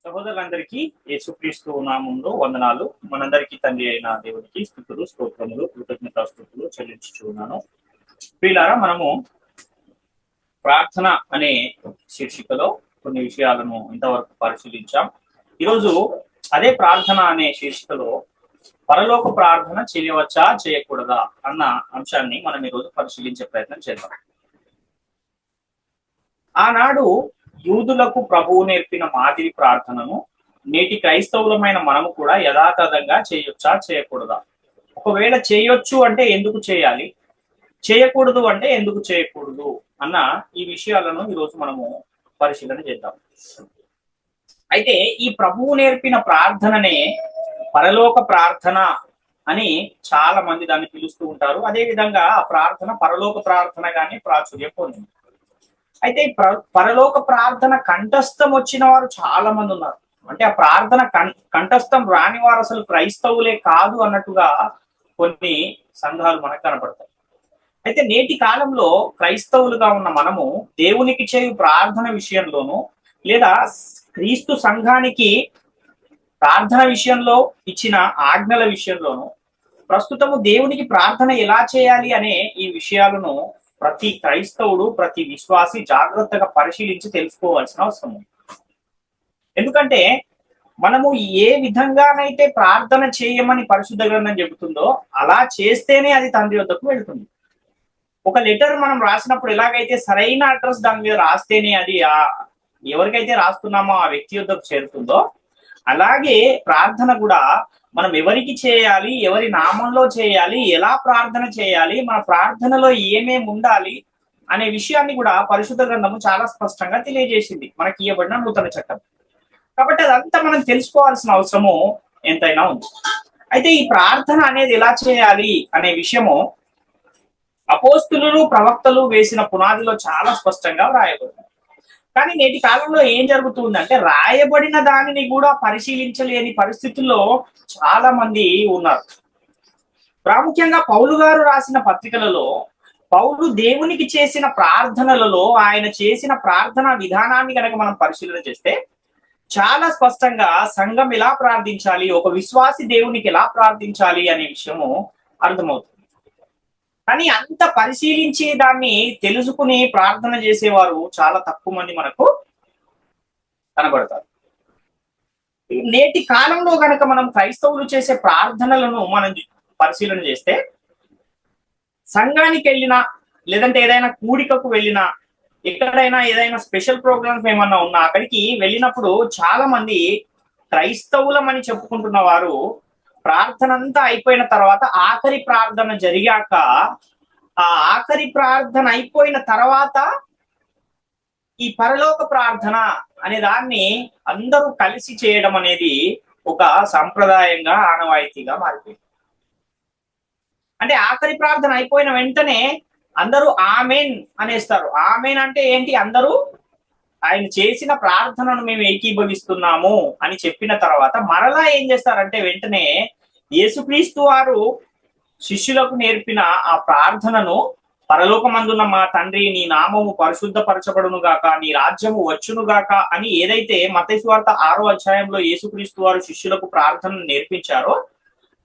సహోదరులందరికీ యేసుక్రీస్తు నామములో వందనాలు. మనందరికీ తండ్రి అయిన దేవునికి స్తుతులు, స్తోత్రములు, కృతజ్ఞతాస్తుతులు చెల్లించుచున్నాను. ప్రియులారా, మనము ప్రార్థన అనే శీర్షికలో కొన్ని విషయాలను ఇంతవరకు పరిశీలించాం. ఈరోజు అదే ప్రార్థన అనే శీర్షికలో పరలోక ప్రార్థన చేయవచ్చా చేయకూడదా అన్న అంశాన్ని మనం ఈరోజు పరిశీలించే ప్రయత్నం చేద్దాం. ఆనాడు యూదులకు ప్రభువు నేర్పిన మాదిరి ప్రార్థనను నేటి క్రైస్తవులమైన మనము కూడా యథాతథంగా చేయొచ్చా చేయకూడదా, ఒకవేళ చేయొచ్చు అంటే ఎందుకు చేయాలి, చేయకూడదు అంటే ఎందుకు చేయకూడదు అన్న ఈ విషయాలను ఈరోజు మనము పరిశీలన చేద్దాం. అయితే ఈ ప్రభువు నేర్పిన ప్రార్థననే పరలోక ప్రార్థన అని చాలా మంది దాన్ని పిలుస్తూ ఉంటారు. అదే విధంగా ఆ ప్రార్థన పరలోక ప్రార్థనగానే ప్రాచుర్యం పొందింది. అయితే పరలోక ప్రార్థన కంఠస్థం వచ్చిన వారు చాలా మంది ఉన్నారు. అంటే ఆ ప్రార్థన కంఠస్థం రాని వారు అసలు క్రైస్తవులే కాదు అన్నట్టుగా కొన్ని సంఘాలు మనకు కనపడతాయి. అయితే నేటి కాలంలో క్రైస్తవులుగా ఉన్న మనము దేవునికి చేయు ప్రార్థన విషయంలోనూ లేదా క్రీస్తు సంఘానికి ప్రార్థన విషయంలో ఇచ్చిన ఆజ్ఞల విషయంలోనూ ప్రస్తుతము దేవునికి ప్రార్థన ఎలా చేయాలి అనే ఈ విషయాలను ప్రతి క్రైస్తవుడు, ప్రతి విశ్వాసి జాగ్రత్తగా పరిశీలించి తెలుసుకోవాల్సిన అవసరం ఉంది. ఎందుకంటే మనము ఏ విధంగానైతే ప్రార్థన చేయమని పరిశుద్ధ గ్రంథం చెబుతుందో అలా చేస్తేనే అది తండ్రి వద్దకు వెళ్తుంది. ఒక లెటర్ మనం రాసినప్పుడు ఎలాగైతే సరైన అడ్రస్ దాని మీద రాస్తేనే అది ఎవరికైతే రాస్తున్నామో ఆ వ్యక్తి వద్దకు చేరుతుందో, అలాగే ప్రార్థన కూడా మనం ఎవరికి చేయాలి, ఎవరి నామంలో చేయాలి, ఎలా ప్రార్థన చేయాలి, మన ప్రార్థనలో ఏమేమి ఉండాలి అనే విషయాన్ని కూడా పరిశుద్ధ గ్రంథము చాలా స్పష్టంగా తెలియజేసింది మనకి ఇవ్వబడిన నూతన చట్టం. కాబట్టి అదంతా మనం తెలుసుకోవాల్సిన అవసరము ఎంతైనా ఉంది. అయితే ఈ ప్రార్థన అనేది ఎలా చేయాలి అనే విషయము అపోస్తులు, ప్రవక్తలు వేసిన పునాదిలో చాలా స్పష్టంగా వ్రాయబడింది. కానీ నేటి కాలంలో ఏం జరుగుతుందంటే రాయబడిన దానిని కూడా పరిశీలించలేని పరిస్థితుల్లో చాలా మంది ఉన్నారు. ప్రాముఖ్యంగా పౌలు గారు రాసిన పత్రికలలో పౌలు దేవునికి చేసిన ప్రార్థనలలో ఆయన చేసిన ప్రార్థన విధానాన్ని కనుక మనం పరిశీలన చేస్తే చాలా స్పష్టంగా సంఘం ఎలా ప్రార్థించాలి, ఒక విశ్వాసి దేవునికి ఎలా ప్రార్థించాలి అనే విషయము అర్థమవుతుంది. కానీ అంత పరిశీలించి దాన్ని తెలుసుకుని ప్రార్థన చేసేవారు చాలా తక్కువ మంది మనకు కనబడతారు. నేటి కాలంలో కనుక మనం క్రైస్తవులు చేసే ప్రార్థనలను మనం పరిశీలన చేస్తే సంఘానికి వెళ్ళినా లేదంటే ఏదైనా కూడికకు వెళ్ళినా ఎక్కడైనా ఏదైనా స్పెషల్ ప్రోగ్రామ్స్ ఏమన్నా ఉన్నా అక్కడికి వెళ్ళినప్పుడు చాలా మంది క్రైస్తవులమని చెప్పుకుంటున్న వారు ప్రార్థన అంతా అయిపోయిన తర్వాత ఆఖరి ప్రార్థన జరిగాక ఆ ఆఖరి ప్రార్థన అయిపోయిన తర్వాత ఈ పరలోక ప్రార్థన అనే దాన్ని అందరూ కలిసి చేయడం అనేది ఒక సంప్రదాయంగా, ఆనవాయితీగా మారిపోయింది. అంటే ఆఖరి ప్రార్థన అయిపోయిన వెంటనే అందరూ ఆమెన్ అనేస్తారు. ఆమెన్ అంటే ఏంటి? అందరూ ఆయన చేసిన ప్రార్థనను మేము ఏకీభవిస్తున్నాము అని చెప్పిన తర్వాత మరలా ఏం చేస్తారంటే వెంటనే యేసుక్రీస్తు వారు శిష్యులకు నేర్పిన ఆ ప్రార్థనను పరలోకమందున్న మా తండ్రి నీ నామము పరిశుద్ధపరచబడును గాక, నీ రాజ్యము వచ్చును గాక అని ఏదైతే మత్తయి సువార్త 6వ అధ్యాయంలో యేసుక్రీస్తు వారు శిష్యులకు ప్రార్థనను నేర్పించారో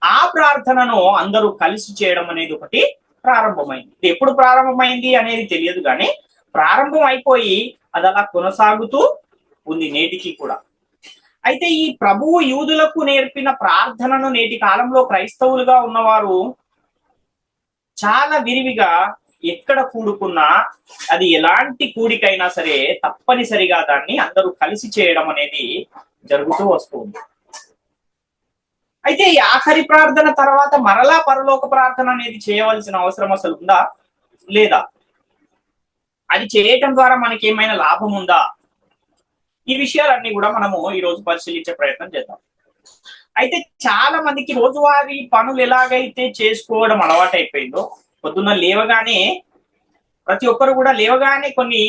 ఆ ప్రార్థనను అందరూ కలిసి చేయడం అనేది ఒకటి ప్రారంభమైంది. ఎప్పుడు ప్రారంభమైంది అనేది తెలియదు, కానీ ప్రారంభం అయిపోయి అది అలా కొనసాగుతూ ఉంది నేటికి కూడా. అయితే ఈ ప్రభువు యూదులకు నేర్పిన ప్రార్థనను నేటి కాలంలో క్రైస్తవులుగా ఉన్నవారు చాలా విరివిగా ఎక్కడ కూడుకున్నా అది ఎలాంటి కూడికైనా సరే తప్పనిసరిగా దాన్ని అందరూ కలిసి చేయడం అనేది జరుగుతూ వస్తుంది. అయితే ఈ ఆఖరి ప్రార్థన తర్వాత మరలా పరలోక ప్రార్థన అనేది చేయవలసిన అవసరం అసలు ఉందా లేదా, అది చేయటం ద్వారా మనకి ఏమైనా లాభం ఉందా, ఈ విషయాలన్నీ కూడా మనము ఈరోజు పరిశీలించే ప్రయత్నం చేద్దాం. అయితే చాలా మందికి రోజువారీ పనులు ఎలాగైతే చేసుకోవడం అలవాటైపోయిందో, పొద్దున్న లేవగానే ప్రతి ఒక్కరు కూడా లేవగానే కొన్ని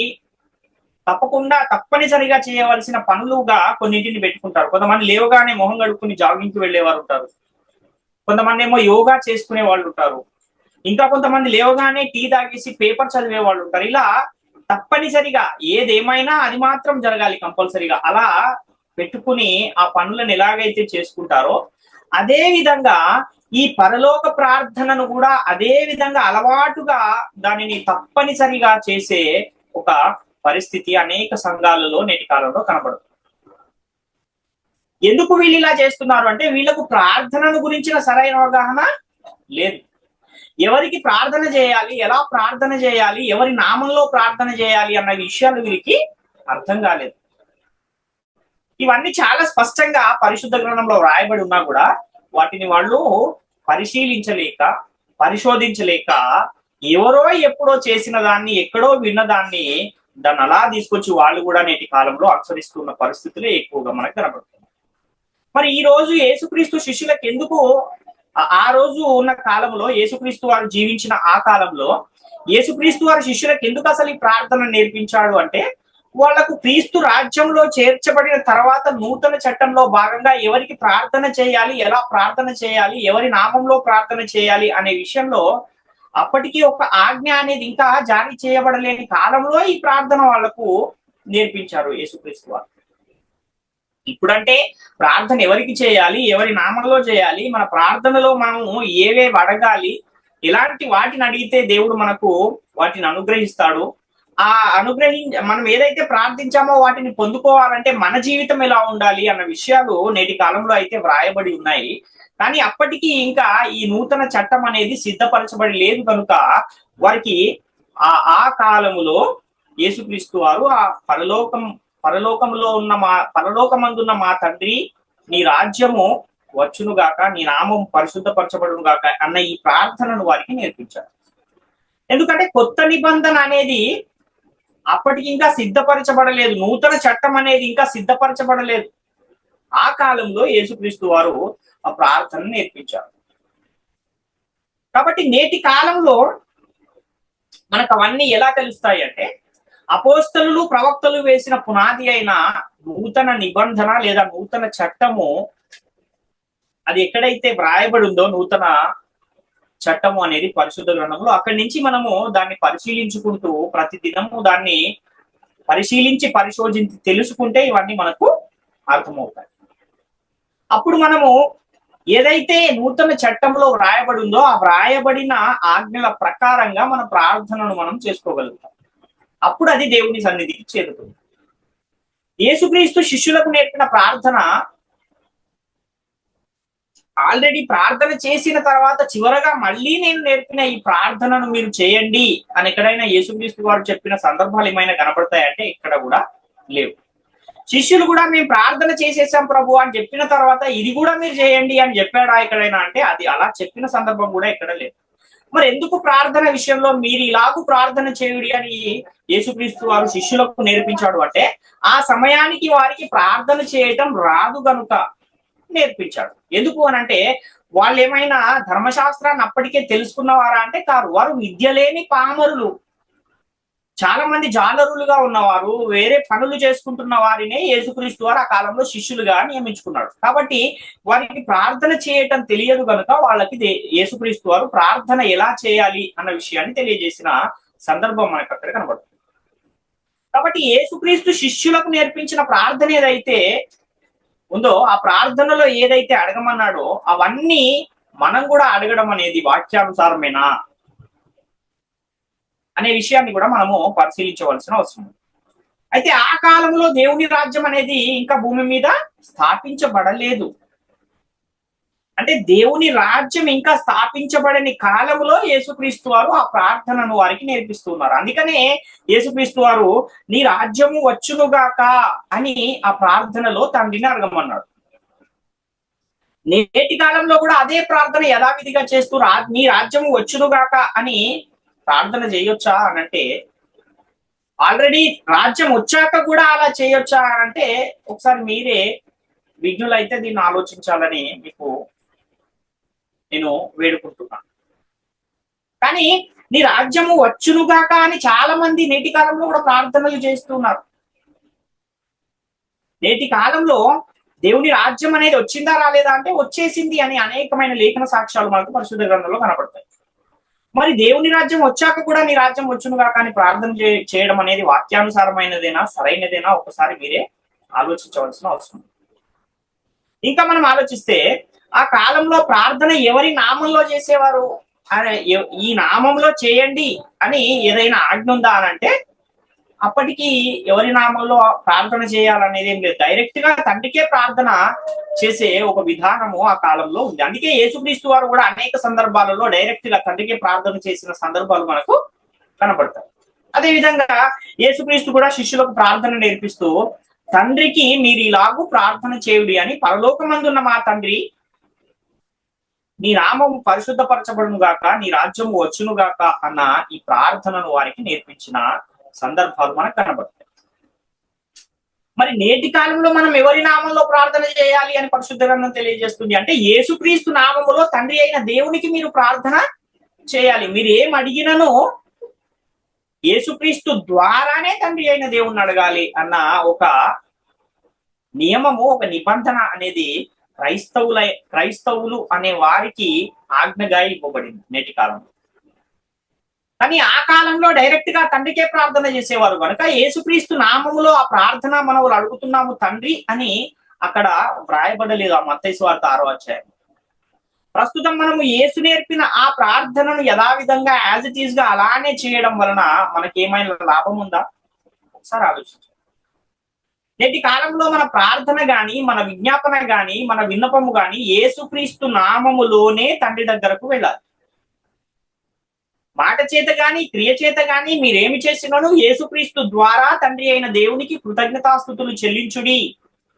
తప్పనిసరిగా చేయవలసిన పనులుగా కొన్నింటిని పెట్టుకుంటారు. కొంతమంది లేవగానే మొహం కడుక్కుని జాగింగ్కి వెళ్ళేవారు ఉంటారు, కొంతమంది ఏమో యోగా చేసుకునే వాళ్ళు ఉంటారు, ఇంకా కొంతమంది లేవగానే టీ తాగేసి పేపర్ చదివే వాళ్ళు ఉంటారు. ఇలా తప్పనిసరిగా ఏదేమైనా అది మాత్రం జరగాలి కంపల్సరిగా. అలా పెట్టుకుని ఆ పనులను ఎలాగైతే చేసుకుంటారో అదే విధంగా ఈ పరలోక ప్రార్థనను కూడా అదే విధంగా అలవాటుగా దానిని తప్పనిసరిగా చేసే ఒక పరిస్థితి అనేక సంఘాలలో నేటి కాలంలో కనబడుతుంది. ఎందుకు వీళ్ళు ఇలా చేస్తున్నారు అంటే వీళ్ళకు ప్రార్థనను గురించిన సరైన అవగాహన లేదు. ఎవరికి ప్రార్థన చేయాలి, ఎలా ప్రార్థన చేయాలి, ఎవరి నామంలో ప్రార్థన చేయాలి అన్న విషయాలు వీరికి అర్థం కాలేదు. ఇవన్నీ చాలా స్పష్టంగా పరిశుద్ధ గ్రంథంలో వ్రాయబడి ఉన్నా కూడా వాటిని వాళ్ళు పరిశీలించలేక, పరిశోధించలేక, ఎవరో ఎప్పుడో చేసిన దాన్ని, ఎక్కడో విన్న దాన్ని అలా తీసుకొచ్చి వాళ్ళు కూడా నేటి కాలంలో అనుసరిస్తున్న పరిస్థితులే ఎక్కువగా మనకు కనబడుతుంది. మరి ఈ రోజు యేసుక్రీస్తు శిష్యులకు ఎందుకు ఆ రోజు ఉన్న కాలంలో, యేసుక్రీస్తు వారు జీవించిన ఆ కాలంలో యేసుక్రీస్తు వారి శిష్యులకు ఎందుకు అసలు ఈ ప్రార్థన నేర్పించాడు అంటే, వాళ్లకు క్రీస్తు రాజ్యంలో చేర్చబడిన తర్వాత నూతన చట్టంలో భాగంగా ఎవరికి ప్రార్థన చేయాలి, ఎలా ప్రార్థన చేయాలి, ఎవరి నామంలో ప్రార్థన చేయాలి అనే విషయంలో అప్పటికీ ఒక ఆజ్ఞ అనేది ఇంకా జారీ చేయబడలేని కాలంలో ఈ ప్రార్థన వాళ్లకు నేర్పించారు యేసుక్రీస్తు వారు. ఇప్పుడంటే ప్రార్థన ఎవరికి చేయాలి, ఎవరి నామంలో చేయాలి, మన ప్రార్థనలో మనము ఏవేవి అడగాలి, ఎలాంటి వాటిని అడిగితే దేవుడు మనకు వాటిని అనుగ్రహిస్తాడు, మనం ఏదైతే ప్రార్థించామో వాటిని పొందుకోవాలంటే మన జీవితం ఎలా ఉండాలి అన్న విషయాలు నేటి కాలంలో అయితే వ్రాయబడి ఉన్నాయి. కానీ అప్పటికి ఇంకా ఈ నూతన చట్టం అనేది సిద్ధపరచబడి లేదు కనుక వారికి ఆ కాలములో యేసుక్రీస్తు వారు ఆ పరలోకంలో ఉన్న పరలోకమందున్న మా తండ్రి, నీ రాజ్యము వచ్చునుగాక, నీ నామం పరిశుద్ధపరచబడును గాక అన్న ఈ ప్రార్థనను వారికి నేర్పించారు. ఎందుకంటే కొత్త నిబంధన అనేది అప్పటికి ఇంకా సిద్ధపరచబడలేదు, నూతన చట్టం అనేది ఇంకా సిద్ధపరచబడలేదు. ఆ కాలంలో యేసుక్రీస్తు వారు ఆ ప్రార్థనను నేర్పించారు. కాబట్టి నేటి కాలంలో మనకు అవన్నీ ఎలా తెలుస్తాయి అంటే, అపోస్తలులు ప్రవక్తలు వేసిన పునాది అయిన నూతన నిబంధన లేదా నూతన చట్టము అది ఎక్కడైతే వ్రాయబడి ఉందో, నూతన చట్టము అనేది పరిశుద్ధ గ్రంథంలో, అక్కడి నుంచి మనము దాన్ని పరిశీలించుకుంటూ ప్రతి దినము దాన్ని పరిశోధించి తెలుసుకుంటే ఇవన్నీ మనకు అర్థమవుతాయి. అప్పుడు మనము ఏదైతే నూతన చట్టంలో వ్రాయబడి ఉందో ఆ వ్రాయబడిన ఆజ్ఞల ప్రకారంగా మన ప్రార్థనను మనం చేసుకోగలుగుతాం. అప్పుడు అది దేవుని సన్నిధికి చేరుతుంది. యేసుక్రీస్తు శిష్యులకు నేర్పిన ప్రార్థన ఆల్రెడీ ప్రార్థన చేసిన తర్వాత చివరగా మళ్ళీ నేను నేర్పిన ఈ ప్రార్థనను మీరు చేయండి అని ఎక్కడైనా యేసుక్రీస్తు వారు చెప్పిన సందర్భాలు ఏమైనా కనపడతాయంటే ఇక్కడ కూడా లేవు. శిష్యులు కూడా మేము ప్రార్థన చేసేసాం ప్రభు అని చెప్పిన తర్వాత ఇది కూడా మీరు చేయండి అని చెప్పాడా ఎక్కడైనా అంటే అది అలా చెప్పిన సందర్భం కూడా ఎక్కడ లేదు. మరి ఎందుకు ప్రార్థన విషయంలో మీరు ఇలాగూ ప్రార్థన చేయుడి అని యేసుక్రీస్తు వారు శిష్యులకు నేర్పించాడు అంటే, ఆ సమయానికి వారికి ప్రార్థన చేయటం రాదు గనుక నేర్పించాడు. ఎందుకు అనంటే వాళ్ళు ఏమైనా ధర్మశాస్త్రాన్ని అప్పటికే తెలుసుకున్నవారా అంటే కాదు. వారు విద్య లేని పామరులు, చాలా మంది జాలరులుగా ఉన్నవారు, వేరే పనులు చేసుకుంటున్న వారినే యేసుక్రీస్తు వారు ఆ కాలంలో శిష్యులుగా నియమించుకున్నాడు. కాబట్టి వారికి ప్రార్థన చేయటం తెలియదు కనుక వాళ్ళకి యేసుక్రీస్తు వారు ప్రార్థన ఎలా చేయాలి అన్న విషయాన్ని తెలియజేసిన సందర్భం మనకు అక్కడ కనబడుతుంది. కాబట్టి యేసుక్రీస్తు శిష్యులకు నేర్పించిన ప్రార్థన ఏదైతే ఉందో ఆ ప్రార్థనలో ఏదైతే అడగమన్నాడో అవన్నీ మనం కూడా అడగడం అనేది వాక్యానుసారమేనా అనే విషయాన్ని కూడా మనము పరిశీలించవలసిన అవసరం. అయితే ఆ కాలంలో దేవుని రాజ్యం అనేది ఇంకా భూమి మీద స్థాపించబడలేదు. అంటే దేవుని రాజ్యం ఇంకా స్థాపించబడని కాలంలో యేసుక్రీస్తు వారు ఆ ప్రార్థనను వారికి నేర్పిస్తున్నారు. అందుకనే యేసుక్రీస్తు వారు నీ రాజ్యము వచ్చునుగాక అని ఆ ప్రార్థనలో తండ్రిని అడగమన్నాడు. నేటి కాలంలో కూడా అదే ప్రార్థన యథావిధిగా చేస్తూ నీ రాజ్యము వచ్చునుగాక అని ప్రార్థన చేయొచ్చా అనంటే, ఆల్రెడీ రాజ్యం వచ్చాక కూడా అలా చేయొచ్చా అంటే ఒకసారి మీరే విజ్ఞులైతే దీన్ని ఆలోచించాలని మీకు నేను వేడుకుంటున్నాను. కానీ నీ రాజ్యము వచ్చునుగాక అని చాలా మంది నేటి కాలంలో కూడా ప్రార్థనలు చేస్తున్నారు. నేటి కాలంలో దేవుని రాజ్యం అనేది వచ్చిందా రాలేదా అంటే వచ్చేసింది అని అనేకమైన లేఖన సాక్ష్యాలు మనకు పరిశుద్ధ గ్రంథంలో కనపడతాయి. మరి దేవుని రాజ్యం వచ్చాక కూడా నీ రాజ్యం వచ్చునుగాక అని ప్రార్థన చేయడం అనేది వాక్యానుసారమైనదేనా, సరైనదేనా ఒకసారి మీరే ఆలోచించవలసిన అవసరం. ఇంకా మనం ఆలోచిస్తే ఆ కాలంలో ప్రార్థన ఎవరి నామంలో చేసేవారు? ఈ నామంలో చేయండి అని ఏదైనా ఆజ్ఞ ఉందా అని అంటే అప్పటికి ఎవరి నామంలో ప్రార్థన చేయాలనేది ఏం లేదు. డైరెక్ట్ గా తండ్రికే ప్రార్థన చేసే ఒక విధానము ఆ కాలంలో ఉంది. అందుకే యేసుక్రీస్తు వారు కూడా అనేక సందర్భాలలో డైరెక్ట్ గా తండ్రికే ప్రార్థన చేసిన సందర్భాలు మనకు కనబడతాయి. అదే విధంగా యేసుక్రీస్తు కూడా శిష్యులకు ప్రార్థన నేర్పిస్తూ తండ్రికి మీరు ఇలాగూ ప్రార్థన చేయుడి అని, పరలోకమందున్న మా తండ్రి నీ నామం పరిశుద్ధపరచబడును గాక, నీ రాజ్యము వచ్చును గాక అన్న ఈ ప్రార్థనను వారికి నేర్పించిన సందర్భాలు మనకు కనబడతాయి. మరి నేటి కాలంలో మనం ఎవరి నామంలో ప్రార్థన చేయాలి అని పరిశుద్ధ గ్రంథం తెలియజేస్తుంది అంటే యేసుక్రీస్తు నామములో తండ్రి అయిన దేవునికి మీరు ప్రార్థన చేయాలి. మీరు ఏం అడిగినను యేసుక్రీస్తు ద్వారానే తండ్రి అయిన దేవుణ్ణి అడగాలి అన్న ఒక నియమము, ఒక నిబంధన అనేది క్రైస్తవులు అనే వారికి ఆజ్ఞగా ఇవ్వబడింది నేటి కాలంలో. కానీ ఆ కాలంలో డైరెక్ట్ గా తండ్రికే ప్రార్థన చేసేవారు కనుక యేసుక్రీస్తు నామములో ఆ ప్రార్థన మనం అడుగుతున్నాము తండ్రి అని అక్కడ వ్రాయబడలేదు ఆ మత్తయి సువార్త 6వ అధ్యాయం. ప్రస్తుతం మనము యేసు నేర్పిన ఆ ప్రార్థనను యథావిధంగా యాజ్ ఇట్ ఈస్ గా అలానే చేయడం వలన మనకి ఏమైనా లాభం ఉందా? ఒకసారి ఆలోచించండి. నేటి కాలంలో మన ప్రార్థన గాని, మన విజ్ఞాపన గాని, మన విన్నపము గాని యేసుక్రీస్తు నామములోనే తండ్రి దగ్గరకు వెళ్ళాలి. మాట చేత గాని, క్రియ చేత గాని మీరేమి చేసినను యేసుక్రీస్తు ద్వారా తండ్రి అయిన దేవునికి కృతజ్ఞతాస్తుతులు చెల్లించుడి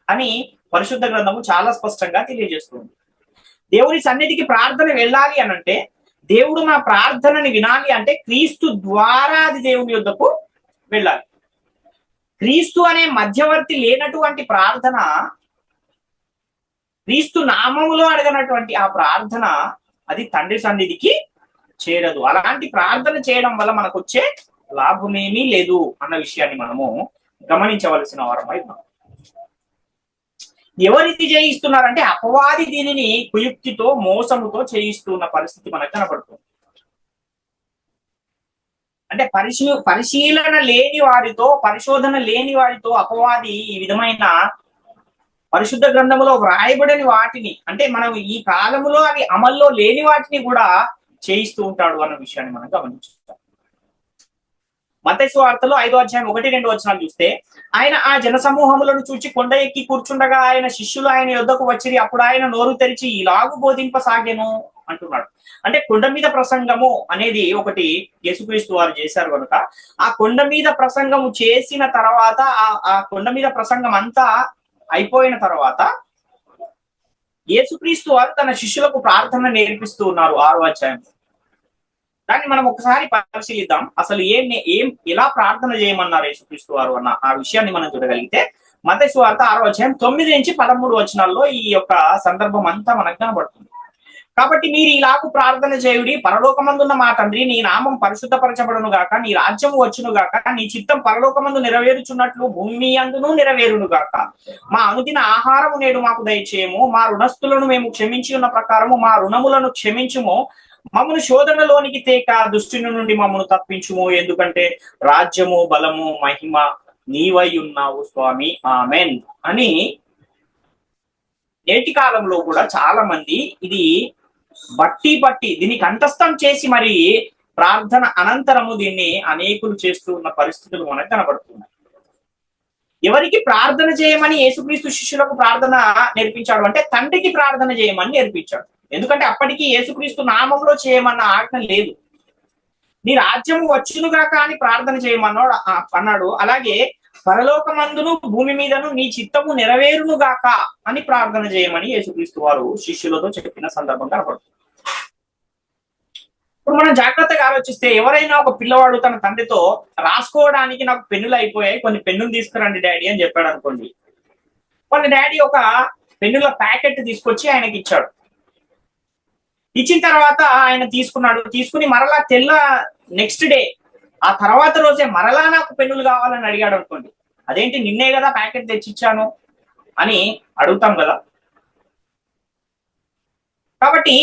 అని పరిశుద్ధ గ్రంథము చాలా స్పష్టంగా తెలియజేస్తుంది. దేవుని సన్నిధికి ప్రార్థన వెళ్ళాలి అనంటే, దేవుడు మన ప్రార్థనని వినాలి అంటే క్రీస్తు ద్వారా అది దేవుని యొద్దకు వెళ్ళాలి. క్రీస్తు అనే మధ్యవర్తి లేనటువంటి ప్రార్థన, క్రీస్తు నామములో అడగనటువంటి ఆ ప్రార్థన అది తండ్రి సన్నిధికి చేరదు. అలాంటి ప్రార్థన చేయడం వల్ల మనకు వచ్చే లాభమేమీ లేదు అన్న విషయాన్ని మనము గమనించవలసిన వారమై ఉన్నాం. ఎవరిది చేయిస్తున్నారంటే అపవాది దీనిని కుయుక్తితో, మోసముతో చేయిస్తున్న పరిస్థితి మనకు కనపడుతుంది. అంటే పరిశీలన లేని వారితో, పరిశోధన లేని వారితో అపవాది ఈ విధమైన పరిశుద్ధ గ్రంథములో వ్రాయబడని వాటిని, అంటే మనం ఈ కాలములో అవి అమల్లో లేని వాటిని కూడా చేయిస్తూ ఉంటాడు అన్న విషయాన్ని మనం గమనించుకుంటాం. మత్తయి సువార్తలో 5వ అధ్యాయం 1-2 వచనాలు చూస్తే, ఆయన ఆ జన సమూహములను చూచి కొండ ఎక్కి కూర్చుండగా ఆయన శిష్యులు ఆయన యొద్దకు వచ్చిరి. అప్పుడు ఆయన నోరు తెరిచి ఇలాగు బోధింపసాగెను అంటున్నాడు. అంటే కొండ మీద ప్రసంగము అనేది ఒకటి యేసుక్రీస్తు వారు చేశారు కనుక ఆ కొండ మీద ప్రసంగము చేసిన తర్వాత, ఆ కొండ మీద ప్రసంగం అంతా అయిపోయిన తర్వాత యేసుక్రీస్తు వారు తన శిష్యులకు ప్రార్థన నేర్పిస్తూ ఉన్నారు 6వ అధ్యాయం. దాన్ని మనం ఒకసారి పరిశీలిద్దాం. అసలు ఎలా ప్రార్థన చేయమన్నారు యేసుక్రీస్తు వారు అన్న ఆ విషయాన్ని మనం చూడగలిగితే, మత్తయి సువార్త 6వ అధ్యాయం 9-13 వచనాల్లో ఈ యొక్క సందర్భం అంతా మనకు కనబడుతుంది. కాబట్టి మీరు ఇలాగు ప్రార్థన చేయుడి, పరలోకమందున్న మా తండ్రి నీ నామం పరిశుద్ధపరచబడును గాక, నీ రాజ్యం వచ్చును గాక, నీ చిత్తం పరలోకమందు నెరవేరుచున్నట్లు భూమి అందును నెరవేరును గాక. మా అనుదిన ఆహారము నేడు మాకు దయచేయము, మా రుణస్థులను మేము క్షమించి ఉన్న ప్రకారము మా రుణములను క్షమించుము, మమ్మను శోధనలోనికి తేక దుష్టుని నుండి మమ్మను తప్పించుము, ఎందుకంటే రాజ్యము, బలము, మహిమ నీవై ఉన్నావు స్వామి, ఆమెన్ అని నేటి కాలంలో కూడా చాలా మంది ఇది బట్టి దీన్ని కంఠస్థం చేసి మరి ప్రార్థన అనంతరము దీన్ని అనేకులు చేస్తూ ఉన్న పరిస్థితులు మనకు కనబడుతున్నాయి. ఎవరికి ప్రార్థన చేయమని యేసుక్రీస్తు శిష్యులకు ప్రార్థన నేర్పించాడు అంటే తండ్రికి ప్రార్థన చేయమని నేర్పించాడు. ఎందుకంటే అప్పటికి యేసుక్రీస్తు నామంలో చేయమన్న ఆజ్ఞ లేదు. నీ రాజ్యము వచ్చునుగాక అని ప్రార్థన చేయమన్నాడు అన్నాడు. అలాగే పరలోకమందును భూమి మీదను నీ చిత్తము నెరవేరునుగాక అని ప్రార్థన చేయమని యేసుక్రీస్తు వారు శిష్యులతో చెప్పిన సందర్భం కనపడుతుంది. ఇప్పుడు మనం జాగ్రత్తగా ఆలోచిస్తే, ఎవరైనా ఒక పిల్లవాడు తన తండ్రితో రాసుకోవడానికి నాకు పెన్నులు అయిపోయాయి, కొన్ని పెన్నులు తీసుకురండి డాడీ అని చెప్పాడు అనుకోండి. వాళ్ళ డాడీ ఒక పెన్నుల ప్యాకెట్ తీసుకొచ్చి ఆయనకి ఇచ్చాడు. ఇచ్చిన తర్వాత ఆయన తీసుకుని మరలా నెక్స్ట్ డే ఆ తర్వాత రోజే మరలా నాకు పెన్నులు కావాలని అడిగాడు అనుకోండి. అదేంటి, నిన్నే కదా ప్యాకెట్ తెచ్చిచ్చాను అని అడుగుతాం కదా. కాబట్టి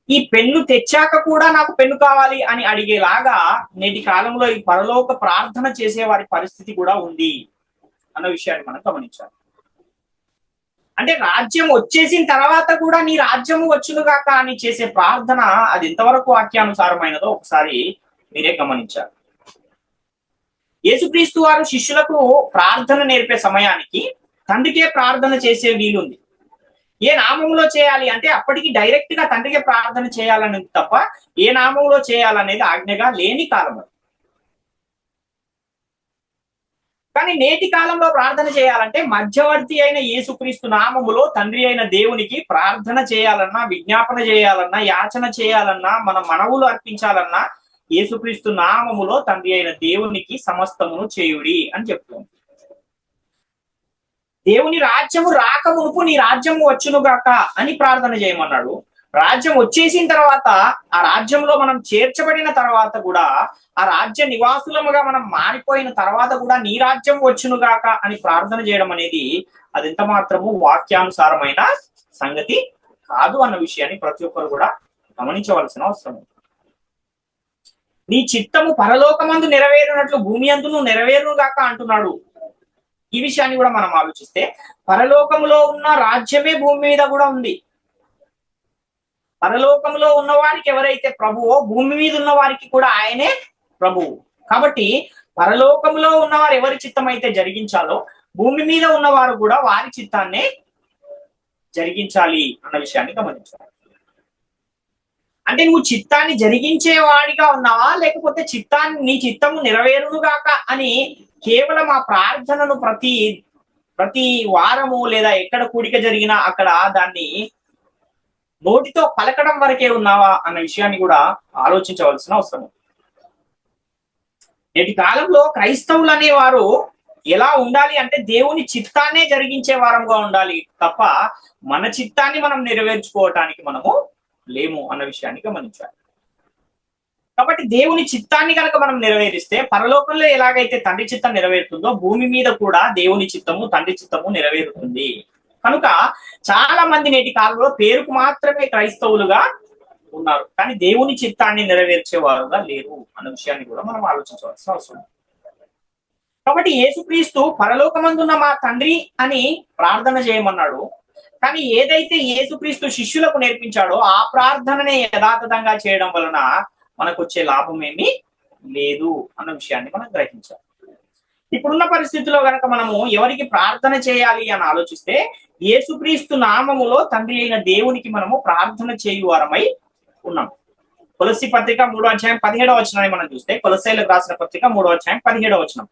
ఈ పెన్ను తెచ్చాక కూడా నాకు పెన్ను కావాలి అని అడిగేలాగా నేటి కాలంలో ఈ పరలోక ప్రార్థన చేసే వారి పరిస్థితి కూడా ఉంది అన్న విషయాన్ని మనం గమనించాలి. అంటే రాజ్యం వచ్చేసిన తర్వాత కూడా నీ రాజ్యము వచ్చునుగాక అని చేసే ప్రార్థన అది ఎంతవరకు వాక్యానుసారమైనదో ఒకసారి మీరే గమనించాలి. యేసుక్రీస్తు వారు శిష్యులకు ప్రార్థన నేర్పే సమయానికి తండ్రికే ప్రార్థన చేసే వీలుంది. ఏ నామంలో చేయాలి అంటే అప్పటికి డైరెక్ట్ గా తండ్రికే ప్రార్థన చేయాలని తప్ప ఏ నామంలో చేయాలనేది ఆజ్ఞగా లేని కాలం. కానీ నేటి కాలంలో ప్రార్థన చేయాలంటే మధ్యవర్తి అయిన యేసుక్రీస్తు నామములో తండ్రి అయిన దేవునికి ప్రార్థన చేయాలన్నా, విజ్ఞాపన చేయాలన్నా, యాచన చేయాలన్నా, మన మనవులు అర్పించాలన్నా యేసుక్రీస్తు నామములో తండ్రి అయిన దేవునికి సమస్తమును చేయుడి అని చెప్తుంది. దేవుని రాజ్యము రాకమునుపు నీ రాజ్యము వచ్చునుగాక అని ప్రార్థన చేయమన్నాడు. రాజ్యం వచ్చేసిన తర్వాత ఆ రాజ్యంలో మనం చేర్చబడిన తర్వాత కూడా ఆ రాజ్య నివాసులముగా మనం మారిపోయిన తర్వాత కూడా నీ రాజ్యం వచ్చునుగాక అని ప్రార్థన చేయడం అనేది అది ఎంత మాత్రము వాక్యానుసారమైన సంగతి కాదు అన్న విషయాన్ని ప్రతి ఒక్కరు కూడా గమనించవలసిన అవసరం. నీ చిత్తము పరలోకమందు నెరవేరునట్లు భూమి అందును నెరవేరునుగాక అంటున్నాడు. ఈ విషయాన్ని కూడా మనం ఆలోచిస్తే పరలోకములో ఉన్న రాజ్యమే భూమి మీద కూడా ఉంది. పరలోకంలో ఉన్న వారికి ఎవరైతే ప్రభువో భూమి మీద ఉన్న వారికి కూడా ఆయనే ప్రభువు. కాబట్టి పరలోకంలో ఉన్నవారు ఎవరి చిత్తం అయితే జరిగించాలో భూమి మీద ఉన్నవారు కూడా వారి చిత్తాన్నే జరిగించాలి అన్న విషయాన్ని గమనించాలి. అంటే నువ్వు చిత్తాన్ని జరిగించేవాడిగా ఉన్నావా, లేకపోతే నీ చిత్తము నెరవేరునుగాక అని కేవలం ఆ ప్రార్థనను ప్రతి వారము లేదా ఎక్కడ కూడిక జరిగినా అక్కడ దాన్ని నోటితో పలకడం వరకే ఉన్నావా అన్న విషయాన్ని కూడా ఆలోచించవలసిన అవసరం. నేటి కాలంలో క్రైస్తవులు అనేవారు ఎలా ఉండాలి అంటే దేవుని చిత్తాన్నే జరిగించే వారంగా ఉండాలి తప్ప మన చిత్తాన్ని మనం నెరవేర్చుకోవటానికి మనము లేము అన్న విషయాన్ని గమనించాలి. కాబట్టి దేవుని చిత్తాన్ని కనుక మనం నెరవేరిస్తే పరలోకంలో ఎలాగైతే తండ్రి చిత్తం నెరవేరుతుందో భూమి మీద కూడా దేవుని చిత్తము తండ్రి చిత్తము నెరవేరుతుంది. కనుక చాలా మంది నేటి కాలంలో పేరుకు మాత్రమే క్రైస్తవులుగా ఉన్నారు, కానీ దేవుని చిత్తాన్ని నెరవేర్చేవారుగా లేరు అన్న విషయాన్ని కూడా మనం ఆలోచించవలసిన అవసరం. కాబట్టి యేసుక్రీస్తు పరలోకమందున్న మా తండ్రి అని ప్రార్థన చేయమన్నాడు. కానీ ఏదైతే యేసుక్రీస్తు శిష్యులకు నేర్పించాడో ఆ ప్రార్థననే యథాతథంగా చేయడం వలన మనకు వచ్చే లాభం ఏమీ లేదు అన్న విషయాన్ని మనం గ్రహించాలి. ఇప్పుడున్న పరిస్థితిలో కనుక మనము ఎవరికి ప్రార్థన చేయాలి అని ఆలోచిస్తే యేసుక్రీస్తు నామములో తండ్రి అయిన దేవునికి మనము ప్రార్థన చేయువారమై ఉన్నాం. కొలస్సీ పత్రిక 3:17 మనం చూస్తే కొలస్సీలకు రాసిన పత్రిక 3:17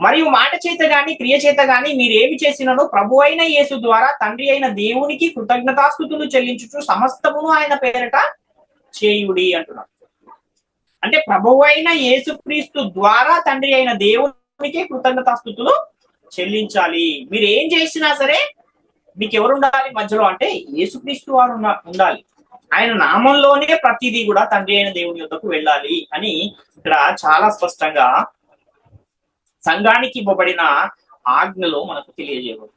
మరియు మాట చేత గాని క్రియ చేత గాని మీరేమి చేసినను ప్రభు అయిన యేసు ద్వారా తండ్రి అయిన దేవునికి కృతజ్ఞతాస్తుతులు చెల్లించుచు సమస్తమును ఆయన పేరట చేయుడి అంటున్నాడు. అంటే ప్రభువు అయిన యేసుక్రీస్తు ద్వారా తండ్రి అయిన దేవునికి కృతజ్ఞతాస్తుతులు చెల్లించాలి. మీరు ఏం చేసినా సరే మీకు ఎవరు ఉండాలి మధ్యలో అంటే యేసుక్రీస్తు వారు ఉండాలి. ఆయన నామంలోనే ప్రతిదీ కూడా తండ్రి అయిన దేవుని యొద్దకు వెళ్ళాలి అని ఇక్కడ చాలా స్పష్టంగా సంఘానికి ఇవ్వబడిన ఆజ్ఞలో మనకు తెలియజేయబడుతుంది.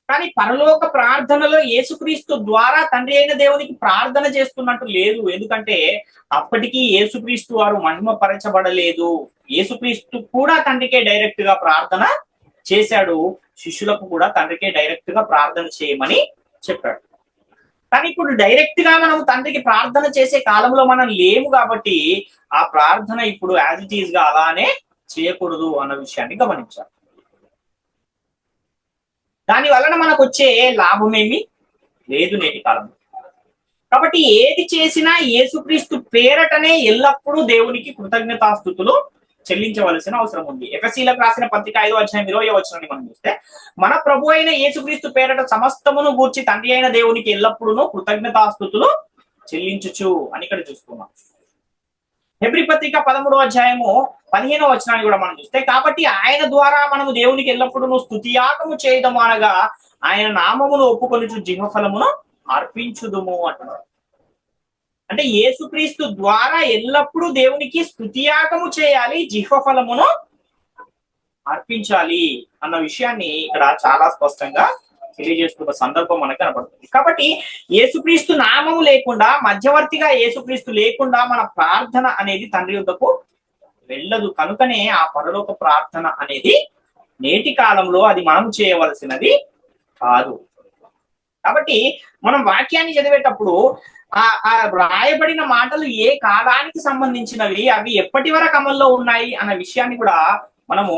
కానీ పరలోక ప్రార్థనలో యేసుక్రీస్తు ద్వారా తండ్రి అయిన దేవునికి ప్రార్థన చేస్తున్నట్టు లేదు. ఎందుకంటే అప్పటికీ యేసుక్రీస్తు వారు మహిమపరచబడలేదు. యేసుక్రీస్తు కూడా తండ్రికే డైరెక్ట్ గా ప్రార్థన చేశాడు. శిష్యులకు కూడా తండ్రికే డైరెక్ట్ గా ప్రార్థన చేయమని చెప్పాడు. కానీ ఇప్పుడు డైరెక్ట్ గా మనం తండ్రికి ప్రార్థన చేసే కాలంలో మనం లేము కాబట్టి ఆ ప్రార్థన ఇప్పుడు యాజ్ ఇట్ ఈజ్ గా అలానే చేయకూడదు అన్న విషయాన్ని గమనించాలి. దాని వలన మనకు వచ్చే లాభమేమి లేదు నేటి కాలంలో. కాబట్టి ఏది చేసినా యేసుక్రీస్తు పేరటనే ఎల్లప్పుడూ దేవునికి కృతజ్ఞతాస్తుతులు చెల్లించవలసిన అవసరం ఉంది. ఎఫెసీలకు రాసిన పత్రిక 5:20 మనం చూస్తే మన ప్రభు అయిన యేసుక్రీస్తు పేరట సమస్తమును గూర్చి తండ్రి అయిన దేవునికి ఎల్లప్పుడూ కృతజ్ఞతాస్తుతులు చెల్లించుచు అని ఇక్కడ చూస్తున్నాం. హెబ్రీ పత్రిక 13:15 కూడా మనం చూస్తే కాబట్టి ఆయన ద్వారా మనము దేవునికి ఎల్లప్పుడూ స్తుతియాగము చేయదము అనగా ఆయన నామమును ఒప్పుకొనుచు జీవఫలమును అర్పించుదుము అంటున్నాడు. అంటే యేసుక్రీస్తు ద్వారా ఎల్లప్పుడూ దేవునికి స్తుతియాగము చేయాలి, జీవఫలమును అర్పించాలి అన్న విషయాన్ని ఇక్కడ చాలా స్పష్టంగా తెలియజేస్తున్న సందర్భం మనకు కనపడుతుంది. కాబట్టి యేసుక్రీస్తు నామము లేకుండా, మధ్యవర్తిగా యేసుక్రీస్తు లేకుండా మన ప్రార్థన అనేది తండ్రి యొద్దకు వెళ్ళదు. కనుకనే ఆ పరలోక ప్రార్థన అనేది నేటి కాలంలో అది మనం చేయవలసినది కాదు. కాబట్టి మనం వాక్యాన్ని చదివేటప్పుడు ఆ రాయబడిన మాటలు ఏ కాలానికి సంబంధించినవి, అవి ఎప్పటి వరకు అమల్లో ఉన్నాయి అన్న విషయాన్ని కూడా మనము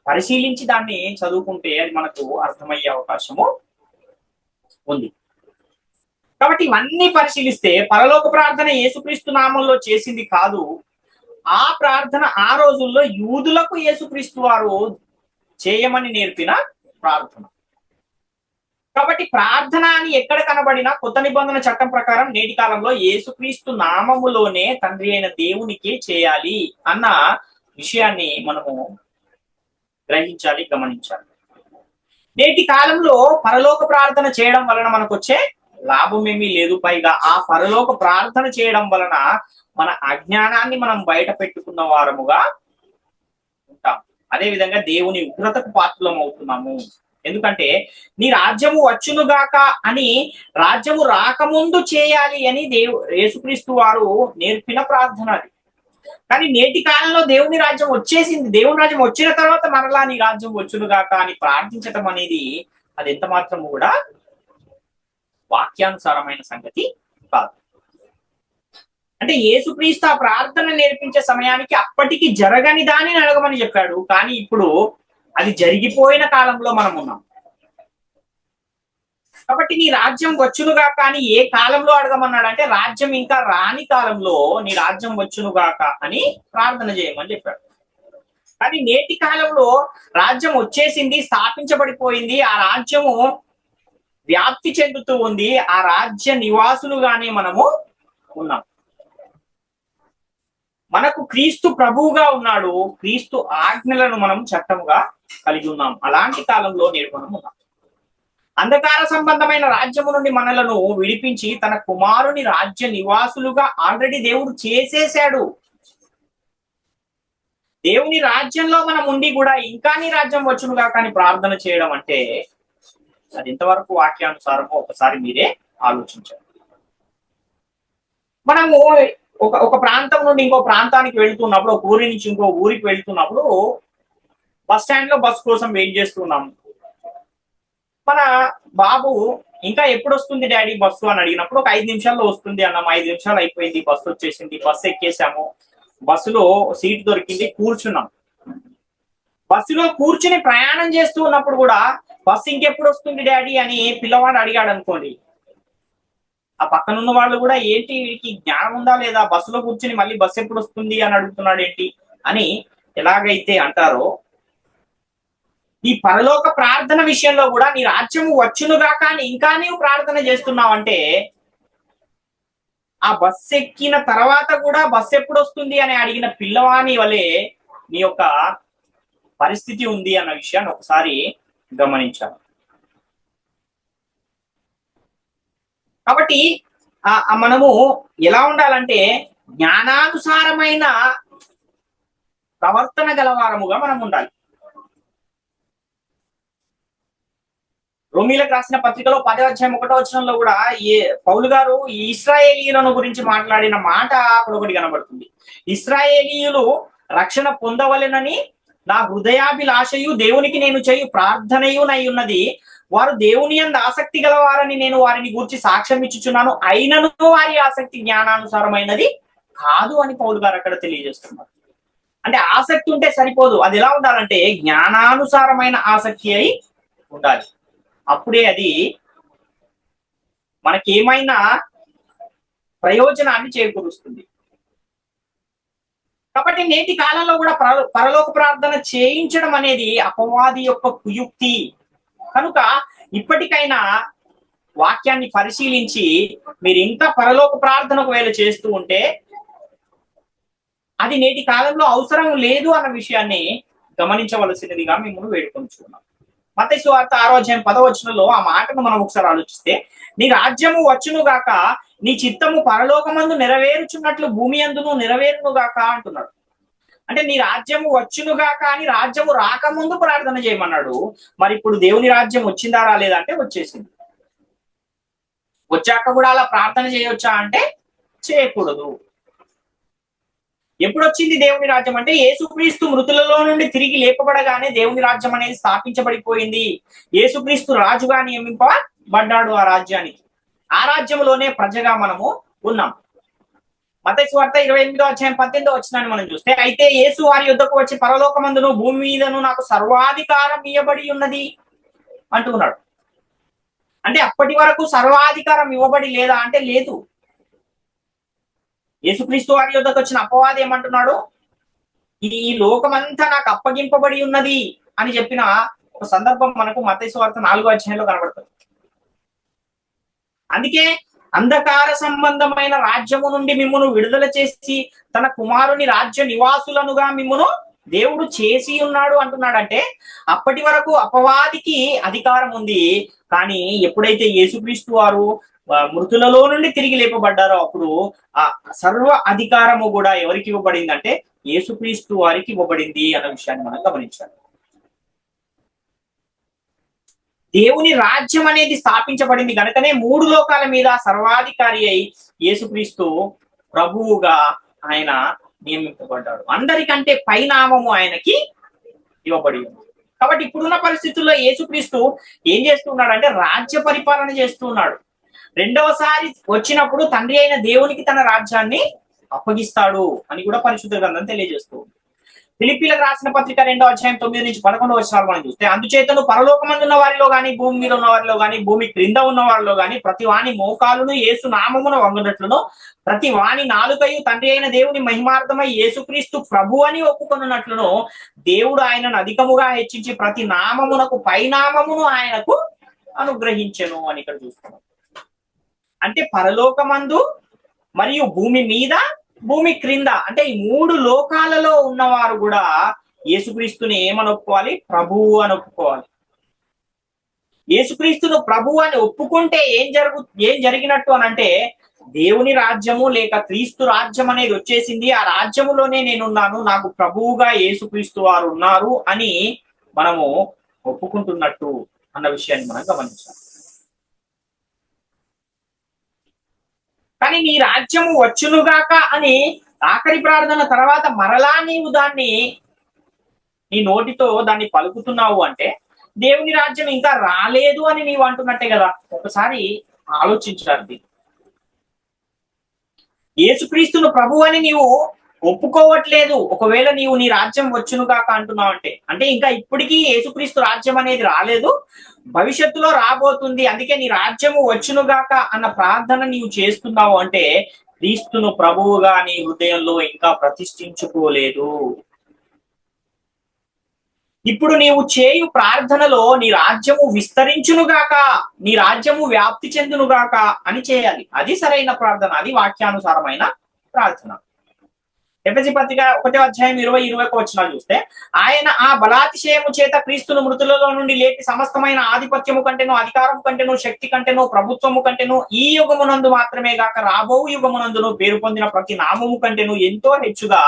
పరిశీలించి దాన్ని చదువుకుంటే అది మనకు అర్థమయ్యే అవకాశము ఉంది. కాబట్టి ఇవన్నీ పరిశీలిస్తే పరలోక ప్రార్థన యేసుక్రీస్తు నామంలో చేసింది కాదు. ఆ ప్రార్థన ఆ రోజుల్లో యూదులకు యేసుక్రీస్తు వారు చేయమని నేర్పిన ప్రార్థన. కాబట్టి ప్రార్థన అని ఎక్కడ కనబడినా కొత్త నిబంధన చట్టం ప్రకారం నేటి కాలంలో యేసుక్రీస్తు నామములోనే తండ్రి అయిన దేవునికి చేయాలి అన్న విషయాన్ని మనము గ్రహించాలి, గమనించాలి. నేటి కాలంలో పరలోక ప్రార్థన చేయడం వలన మనకు వచ్చే లాభం ఏమీ లేదు. పైగా ఆ పరలోక ప్రార్థన చేయడం వలన మన అజ్ఞానాన్ని మనం బయట పెట్టుకున్న వారముగా ఉంటాం. అదేవిధంగా దేవుని ఉగ్రతకు పాత్రలం అవుతున్నాము. ఎందుకంటే నీ రాజ్యము వచ్చునుగాక అని రాజ్యము రాకముందు చేయాలి అని యేసుక్రీస్తు వారు నేర్పిన ప్రార్థన అది. కానీ నేటి కాలంలో దేవుని రాజ్యం వచ్చేసింది. దేవుని రాజ్యం వచ్చిన తర్వాత మరలా నీ రాజ్యం వచ్చునుగాక అని ప్రార్థించటం అనేది అది ఎంత మాత్రము కూడా వాక్యానుసారమైన సంగతి కాదు. అంటే యేసుక్రీస్తు ఆ ప్రార్థన నేర్పించే సమయానికి అప్పటికి జరగని దానిని అడగమని చెప్పాడు. కానీ ఇప్పుడు అది జరిగిపోయిన కాలంలో మనం ఉన్నాం. కాబట్టి నీ రాజ్యం వచ్చునుగా కానీ ఏ కాలంలో అడగమన్నాడంటే రాజ్యం ఇంకా రాని కాలంలో నీ రాజ్యం వచ్చునుగాక అని ప్రార్థన చేయమని చెప్పాడు. కానీ నేటి కాలంలో రాజ్యం వచ్చేసింది, స్థాపించబడిపోయింది, ఆ రాజ్యము వ్యాప్తి చెందుతూ ఉంది, ఆ రాజ్య నివాసులుగానే మనము ఉన్నాం. మనకు క్రీస్తు ప్రభువుగా ఉన్నాడు, క్రీస్తు ఆజ్ఞలను మనం చట్టముగా కలిగి ఉన్నాం. అలాంటి కాలంలో నేడు మనం ఉన్నాం. అంధకార సంబంధమైన రాజ్యము నుండి మనలను విడిపించి తన కుమారుని రాజ్య నివాసులుగా ఆల్రెడీ దేవుడు చేసేశాడు. దేవుని రాజ్యంలో మనం ఉండి కూడా ఇంకా నీ రాజ్యం వచ్చునుగా కానీ ప్రార్థన చేయడం అంటే అది ఎంతవరకు వాక్యానుసారమో ఒకసారి మీరే ఆలోచించండి. మనము ఒక ప్రాంతం నుండి ఇంకో ప్రాంతానికి వెళ్తున్నప్పుడు, ఒక ఊరి నుంచి ఇంకో ఊరికి వెళ్తున్నప్పుడు బస్ స్టాండ్ లో బస్ కోసం వెయిట్ చేస్తున్నాము. మన బాబు ఇంకా ఎప్పుడు వస్తుంది డాడీ బస్సు అని అడిగినప్పుడు ఒక 5 నిమిషాల్లో వస్తుంది అన్నాం. 5 నిమిషాలు అయిపోయింది, బస్సు వచ్చేసింది, బస్సు ఎక్కేసాము, బస్సులో సీట్ దొరికింది, కూర్చున్నాం. బస్సులో కూర్చుని ప్రయాణం చేస్తూ ఉన్నప్పుడు కూడా బస్సు ఇంకెప్పుడు వస్తుంది డాడీ అని పిల్లవాడు అడిగాడు అనుకోండి, ఆ పక్కనున్న వాళ్ళు కూడా ఏంటి వీడికి జ్ఞానం ఉందా లేదా, బస్సులో కూర్చుని మళ్ళీ బస్సు ఎప్పుడు వస్తుంది అని అడుగుతున్నాడు ఏంటి అని ఎలాగైతే అంటారో, ఈ పరలోక ప్రార్థన విషయంలో కూడా నీ రాజ్యము వచ్చునుగా కానీ ఇంకా నీవు ప్రార్థన చేస్తున్నావంటే ఆ బస్సు ఎక్కిన తర్వాత కూడా బస్సు ఎప్పుడు వస్తుంది అని అడిగిన పిల్లవాని వలె నీ యొక్క పరిస్థితి ఉంది అన్న విషయాన్ని ఒకసారి గమనించాలి. కాబట్టి మనము ఎలా ఉండాలంటే జ్ఞానానుసారమైన ప్రవర్తన గలవారముగా మనం ఉండాలి. రోమీలకు రాసిన పత్రికలో 10వ అధ్యాయం 1వ వచనంలో కూడా పౌలు గారు ఇశ్రాయేలీయులను గురించి మాట్లాడిన మాట అక్కడ ఒకటి కనబడుతుంది. ఇశ్రాయేలీయులు రక్షణ పొందవలెనని నా హృదయాభిలాషయు దేవునికి నేను చేయు ప్రార్థనయు నై ఉన్నది. వారు దేవుని యందు ఆసక్తి గలవారని నేను వారిని గూర్చి సాక్ష్యం ఇచ్చుచున్నాను, అయినను వారి ఆసక్తి జ్ఞానానుసారమైనది కాదు అని పౌలు గారు అక్కడ తెలియజేస్తున్నారు. అంటే ఆసక్తి ఉంటే సరిపోదు, అది ఎలా ఉండాలంటే జ్ఞానానుసారమైన ఆసక్తి అయి ఉండాలి. అప్పుడే అది మనకేమైనా ప్రయోజనాన్ని చేకూరుస్తుంది. కాబట్టి నేటి కాలంలో కూడా పరలోక ప్రార్థన చేయించడం అనేది అపవాది యొక్క కుయుక్తి. కనుక ఇప్పటికైనా వాక్యాన్ని పరిశీలించి మీరు ఇంకా పరలోక ప్రార్థన ఒకవేళ చేస్తూ ఉంటే అది నేటి కాలంలో అవసరం లేదు అన్న విషయాన్ని గమనించవలసినదిగా మిమ్మల్ని వేడుకొంచుకున్నాం. మత్తయి సువార్త 6వ అధ్యాయం 10వ వచనంలో ఆ మాటను మనం ఒకసారి ఆలోచిస్తే, నీ రాజ్యము వచ్చును గాక, నీ చిత్తము పరలోకమందు నెరవేరుచున్నట్లు భూమి యందును నెరవేరును గాక అంటున్నాడు. అంటే నీ రాజ్యము వచ్చును గాక అని రాజ్యము రాకముందు ప్రార్థన చేయమన్నాడు. మరి ఇప్పుడు దేవుని రాజ్యం వచ్చిందా రాలేదా అంటే వచ్చేసింది. వచ్చాక కూడా అలా ప్రార్థన చేయొచ్చా అంటే చేయకూడదు. ఎప్పుడు వచ్చింది దేవుని రాజ్యం అంటే యేసుక్రీస్తు మృతులలో నుండి తిరిగి లేపబడగానే దేవుని రాజ్యం అనేది స్థాపించబడిపోయింది. యేసుక్రీస్తు రాజుగా నియమింపబడ్డాడు ఆ రాజ్యానికి. ఆ రాజ్యంలోనే ప్రజగా మనము ఉన్నాం. మత్తయి సువార్త 28:18 మనం చూస్తే, అయితే యేసు వారి యుద్ధకు వచ్చి పరలోకమందును భూమి మీదను నాకు సర్వాధికారం ఇవ్వబడి ఉన్నది అంటున్నాడు. అంటే అప్పటి వరకు సర్వాధికారం ఇవ్వబడి లేదా అంటే లేదు. యేసుక్రీస్తు వారి యుద్ధకు వచ్చిన అపవాది ఏమంటున్నాడు? ఈ లోకమంతా నాకు అప్పగింపబడి ఉన్నది అని చెప్పిన ఒక సందర్భం మనకు మత్తయి సువార్త 4వ అధ్యాయంలో కనబడుతుంది. అందుకే అంధకార సంబంధమైన రాజ్యము నుండి మిమ్మును విడుదల చేసి తన కుమారుని రాజ్య నివాసులనుగా మిమ్మును దేవుడు చేసి ఉన్నాడు అంటున్నాడంటే, అప్పటి వరకు అపవాదికి అధికారం ఉంది. కానీ ఎప్పుడైతే యేసుక్రీస్తు వారు మృతులలో నుండి తిరిగి లేపబడ్డారో అప్పుడు ఆ సర్వ అధికారము కూడా ఎవరికి ఇవ్వబడింది అంటే యేసుక్రీస్తు వారికి ఇవ్వబడింది అన్న విషయాన్ని మనం గమనించాలి. దేవుని రాజ్యం అనేది స్థాపించబడింది కనుకనే 3 లోకాల మీద సర్వాధికారి అయి యేసుక్రీస్తు ప్రభువుగా ఆయన నియమింపబడ్డాడు. అందరికంటే పైనామము ఆయనకి ఇవ్వబడి ఉంది. కాబట్టి ఇప్పుడున్న పరిస్థితుల్లో యేసుక్రీస్తు ఏం చేస్తున్నాడంటే రాజ్య పరిపాలన చేస్తున్నాడు. రెండవసారి వచ్చినప్పుడు తండ్రి అయిన దేవునికి తన రాజ్యాన్ని అప్పగిస్తాడు అని కూడా పరిశుద్ధ గ్రంథం తెలియజేస్తూ ఉంది. ఫిలిప్పీలకు రాసిన పత్రిక 2:9-11 మనం చూస్తే, అందుచేతను పరలోకమందున్న వారిలో గాని భూమి మీద ఉన్న వారిలో గాని భూమి క్రింద ఉన్న వారిలో గాని ప్రతి వాని మోకాలును యేసు నామమున వంగునట్లును ప్రతి వాని నాలుకయు తండ్రి అయిన దేవుని మహిమార్థమై యేసుక్రీస్తు ప్రభు అని ఒప్పుకొనున్నట్లును దేవుడు ఆయనను అధికముగా హెచ్చించి ప్రతి నామమునకు పైనామమును ఆయనకు అనుగ్రహించెను అని ఇక్కడ చూస్తున్నాం. అంటే పరలోకమందు మరియు భూమి మీద భూమి క్రింద అంటే ఈ 3 లోకాలలో ఉన్నవారు కూడా యేసుక్రీస్తుని ఏమని ఒప్పుకోవాలి? ప్రభువు అని ఒప్పుకోవాలి. యేసుక్రీస్తును ప్రభువు అని ఒప్పుకుంటే ఏం జరిగినట్టు అని అంటే దేవుని రాజ్యము లేక క్రీస్తు రాజ్యం అనేది వచ్చేసింది. ఆ రాజ్యములోనే నేనున్నాను, నాకు ప్రభువుగా యేసుక్రీస్తు వారు ఉన్నారు అని మనము ఒప్పుకుంటున్నట్టు అన్న విషయాన్ని మనం గమనించాలి. కానీ నీ రాజ్యము వచ్చునుగాక అని ఆఖరి ప్రార్థన తర్వాత మరలా నీవు దాన్ని నీ నోటితో దాన్ని పలుకుతున్నావు అంటే దేవుని రాజ్యం ఇంకా రాలేదు అని నీవు అంటున్నట్టే కదా. ఒకసారి ఆలోచించాలి. యేసుక్రీస్తును ప్రభు అని నీవు ఒప్పుకోవట్లేదు. ఒకవేళ నీవు నీ రాజ్యం వచ్చును కాక అంటున్నావు అంటే ఇంకా ఇప్పటికీ యేసుక్రీస్తు రాజ్యం అనేది రాలేదు, భవిష్యత్తులో రాబోతుంది. అందుకే నీ రాజ్యము వచ్చునుగాక అన్న ప్రార్థన నీవు చేస్తున్నావు అంటే క్రీస్తును ప్రభువుగా నీ హృదయంలో ఇంకా ప్రతిష్ఠించుకోలేదు. ఇప్పుడు నీవు చేయు ప్రార్థనలో నీ రాజ్యము విస్తరించునుగాక, నీ రాజ్యము వ్యాప్తి చెందునుగాక అని చేయాలి. అది సరైన ప్రార్థన, అది వాక్యానుసారమైన ప్రార్థన. ఎఫెసీ పత్రిక 1:20-21 చూస్తే, ఆయన ఆ బలాతిశయము చేత క్రీస్తును మృతులలో నుండి లేపి సమస్తమైన ఆధిపత్యము కంటేను అధికారము కంటేను శక్తి కంటేను ప్రభుత్వము కంటేను ఈ యుగమునందు మాత్రమే గాక రాబో యుగమునందును పేరు పొందిన ప్రతి నామము కంటేను ఎంతో హెచ్చుగా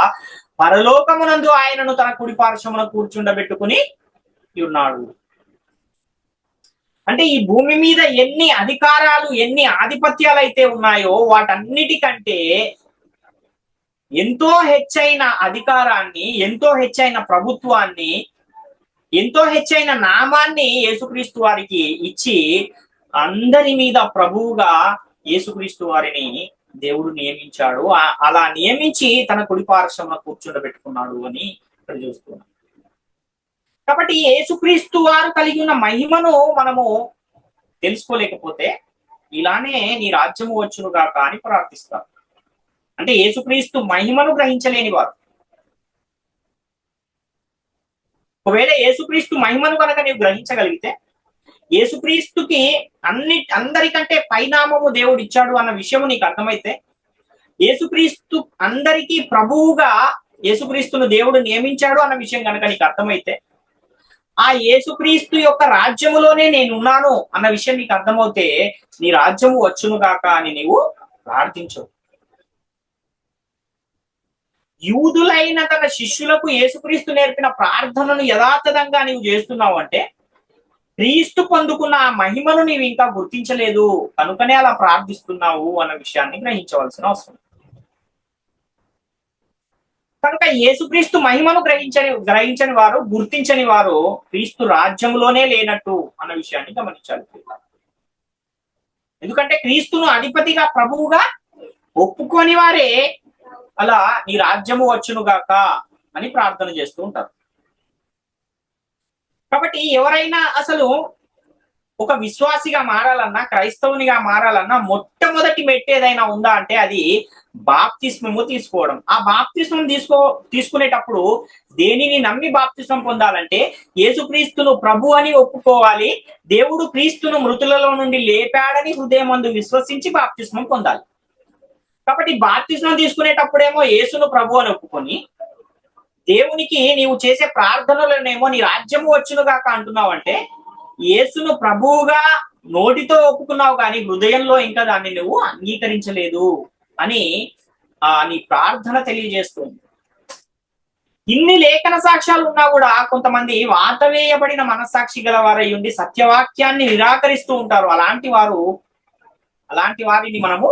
పరలోకమునందు ఆయనను తన కుడి పార్శ్వమున కూర్చుండబెట్టుకుని ఉన్నాడు. అంటే ఈ భూమి మీద ఎన్ని అధికారాలు ఎన్ని ఆధిపత్యాలు అయితే ఉన్నాయో వాటన్నిటికంటే ఎంతో హెచ్చైన అధికారాన్ని, ఎంతో హెచ్చైన ప్రభుత్వాన్ని, ఎంతో హెచ్చైన నామాన్ని యేసుక్రీస్తు వారికి ఇచ్చి అందరి మీద ప్రభువుగా యేసుక్రీస్తు వారిని దేవుడు నియమించాడు. అలా నియమించి తన కుడి పార్శ్వమున కూర్చుండబెట్టుకున్నాడు అని ఇక్కడ చూస్తున్నాం. కాబట్టి యేసుక్రీస్తు వారు కలిగి ఉన్న మహిమను మనము తెలుసుకోలేకపోతే ఇలానే నీ రాజ్యము వచ్చునుగాక అని ప్రార్థిస్తారు. అంటే యేసుక్రీస్తు మహిమను గ్రహించలేని వారు. ఒకవేళ యేసుక్రీస్తు మహిమను కనుక నీవు గ్రహించగలిగితే, యేసుక్రీస్తుకి అందరికంటే పైనామము దేవుడు ఇచ్చాడు అన్న విషయము నీకు అర్థమైతే, యేసుక్రీస్తు అందరికీ ప్రభువుగా యేసుక్రీస్తును దేవుడు నియమించాడు అన్న విషయం కనుక నీకు అర్థమైతే, ఆ యేసుక్రీస్తు యొక్క రాజ్యములోనే నేనున్నాను అన్న విషయం నీకు అర్థమవుతే నీ రాజ్యము వచ్చునుగాక అని నీవు ప్రార్థించవు. యూదులైన తన శిష్యులకు యేసుక్రీస్తు నేర్పిన ప్రార్థనను యథాతథంగా నీవు చేస్తున్నావు అంటే క్రీస్తు పొందుకున్న ఆ మహిమను నీవు ఇంకా గుర్తించలేదు కనుకనే అలా ప్రార్థిస్తున్నావు అన్న విషయాన్ని గ్రహించవలసిన అవసరం. కనుక యేసుక్రీస్తు మహిమను గ్రహించని వారు, గుర్తించని వారు క్రీస్తు రాజ్యంలోనే లేనట్టు అన్న విషయాన్ని గమనించాలి. ఎందుకంటే క్రీస్తును అధిపతిగా, ప్రభువుగా ఒప్పుకొని వారే అలా నీ రాజ్యము వచ్చునుగాక అని ప్రార్థన చేస్తూ ఉంటారు. కాబట్టి ఎవరైనా అసలు ఒక విశ్వాసిగా మారాలన్నా, క్రైస్తవునిగా మారాలన్నా మొట్టమొదటి మెట్టు ఏదైనా ఉందా అంటే అది బాప్తిస్మము తీసుకోవడం. ఆ బాప్తిస్మం తీసుకునేటప్పుడు దేనిని నమ్మి బాప్తిస్మం పొందాలంటే యేసుక్రీస్తును ప్రభు అని ఒప్పుకోవాలి. దేవుడు క్రీస్తును మృతులలో నుండి లేపాడని హృదయమందు విశ్వసించి బాప్తిస్మం పొందాలి. కాబట్టి బాప్తిస్మం తీసుకునేటప్పుడేమో యేసును ప్రభు అని ఒప్పుకొని, దేవునికి నీవు చేసే ప్రార్థనలోనేమో నీ రాజ్యము వచ్చును గాక అంటున్నావు అంటే యేసును ప్రభువుగా నోటితో ఒప్పుకున్నావు కానీ హృదయంలో ఇంకా దాన్ని నువ్వు అంగీకరించలేదు అని నీ ప్రార్థన తెలియజేస్తుంది. ఇన్ని లేఖన సాక్ష్యాలు ఉన్నా కూడా కొంతమంది వాతవేయబడిన మనస్సాక్షి గల వారై ఉండి సత్యవాక్యాన్ని నిరాకరిస్తూ ఉంటారు. అలాంటి వారిని మనము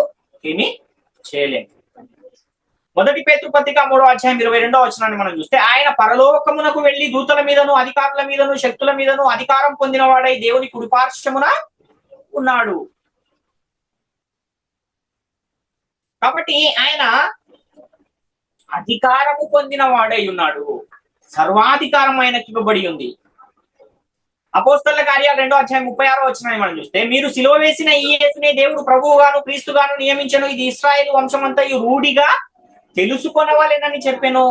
ఏమి చేయలేము. మొదటి పేతురు పత్రిక 3వ అధ్యాయం 22వ వచనాన్ని మనం చూస్తే, ఆయన పరలోకమునకు వెళ్లి దూతల మీదను, అధికారుల మీదను, శక్తుల మీదను అధికారం పొందిన వాడై దేవుని కుడిపార్శ్వమున ఉన్నాడు. కాబట్టి ఆయన అధికారము పొందిన వాడై ఉన్నాడు. సర్వాధికారం ఆయనకి ఇవ్వబడి ఉంది. అపోస్తలుల కార్యాలు 2వ అధ్యాయం 36వ వచనాన్ని మనం చూస్తే, మీరు సిలువ వేసిన ఈ యేసునే దేవుడు ప్రభువుగాను క్రీస్తుగాను నియమించను, ఇది ఇశ్రాయేలు వంశమంతయు రూఢిగా తెలుసుకొనవలెనని చెప్పాను.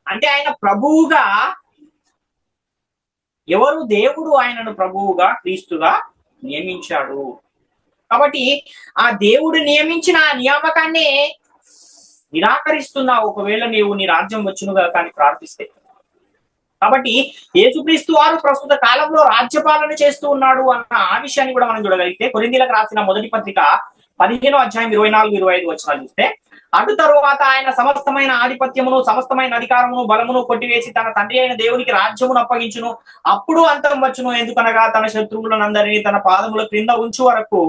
అంటే ఆయన ప్రభువుగా, ఎవరు? దేవుడు ఆయనను ప్రభువుగా, క్రీస్తుగా నియమించాడు. కాబట్టి ఆ దేవుడు నియమించిన ఆ నియామకాన్ని నిరాకరిస్తున్నావు ఒకవేళ నీవు నీ రాజ్యం వచ్చునుగా కానీ ప్రార్థిస్తే. కాబట్టి యేసుక్రీస్తు వారు ప్రస్తుత కాలంలో రాజ్యపాలన చేస్తూ ఉన్నాడు అన్న ఆ విషయాన్ని కూడా మనం చూడగలిగితే కొరింథీయులకు రాసిన మొదటి పత్రిక 15వ అధ్యాయం 24-25 వచనాలు చూస్తే, అటు తరువాత ఆయన సమస్తమైన ఆధిపత్యమును, సమస్తమైన అధికారమును, బలమును కొట్టివేసి తన తండ్రి అయిన దేవునికి రాజ్యమును అప్పగించును. అప్పుడు అంతం వచ్చును. ఎందుకనగా తన శత్రువులనందరినీ తన పాదముల క్రింద ఉంచు వరకు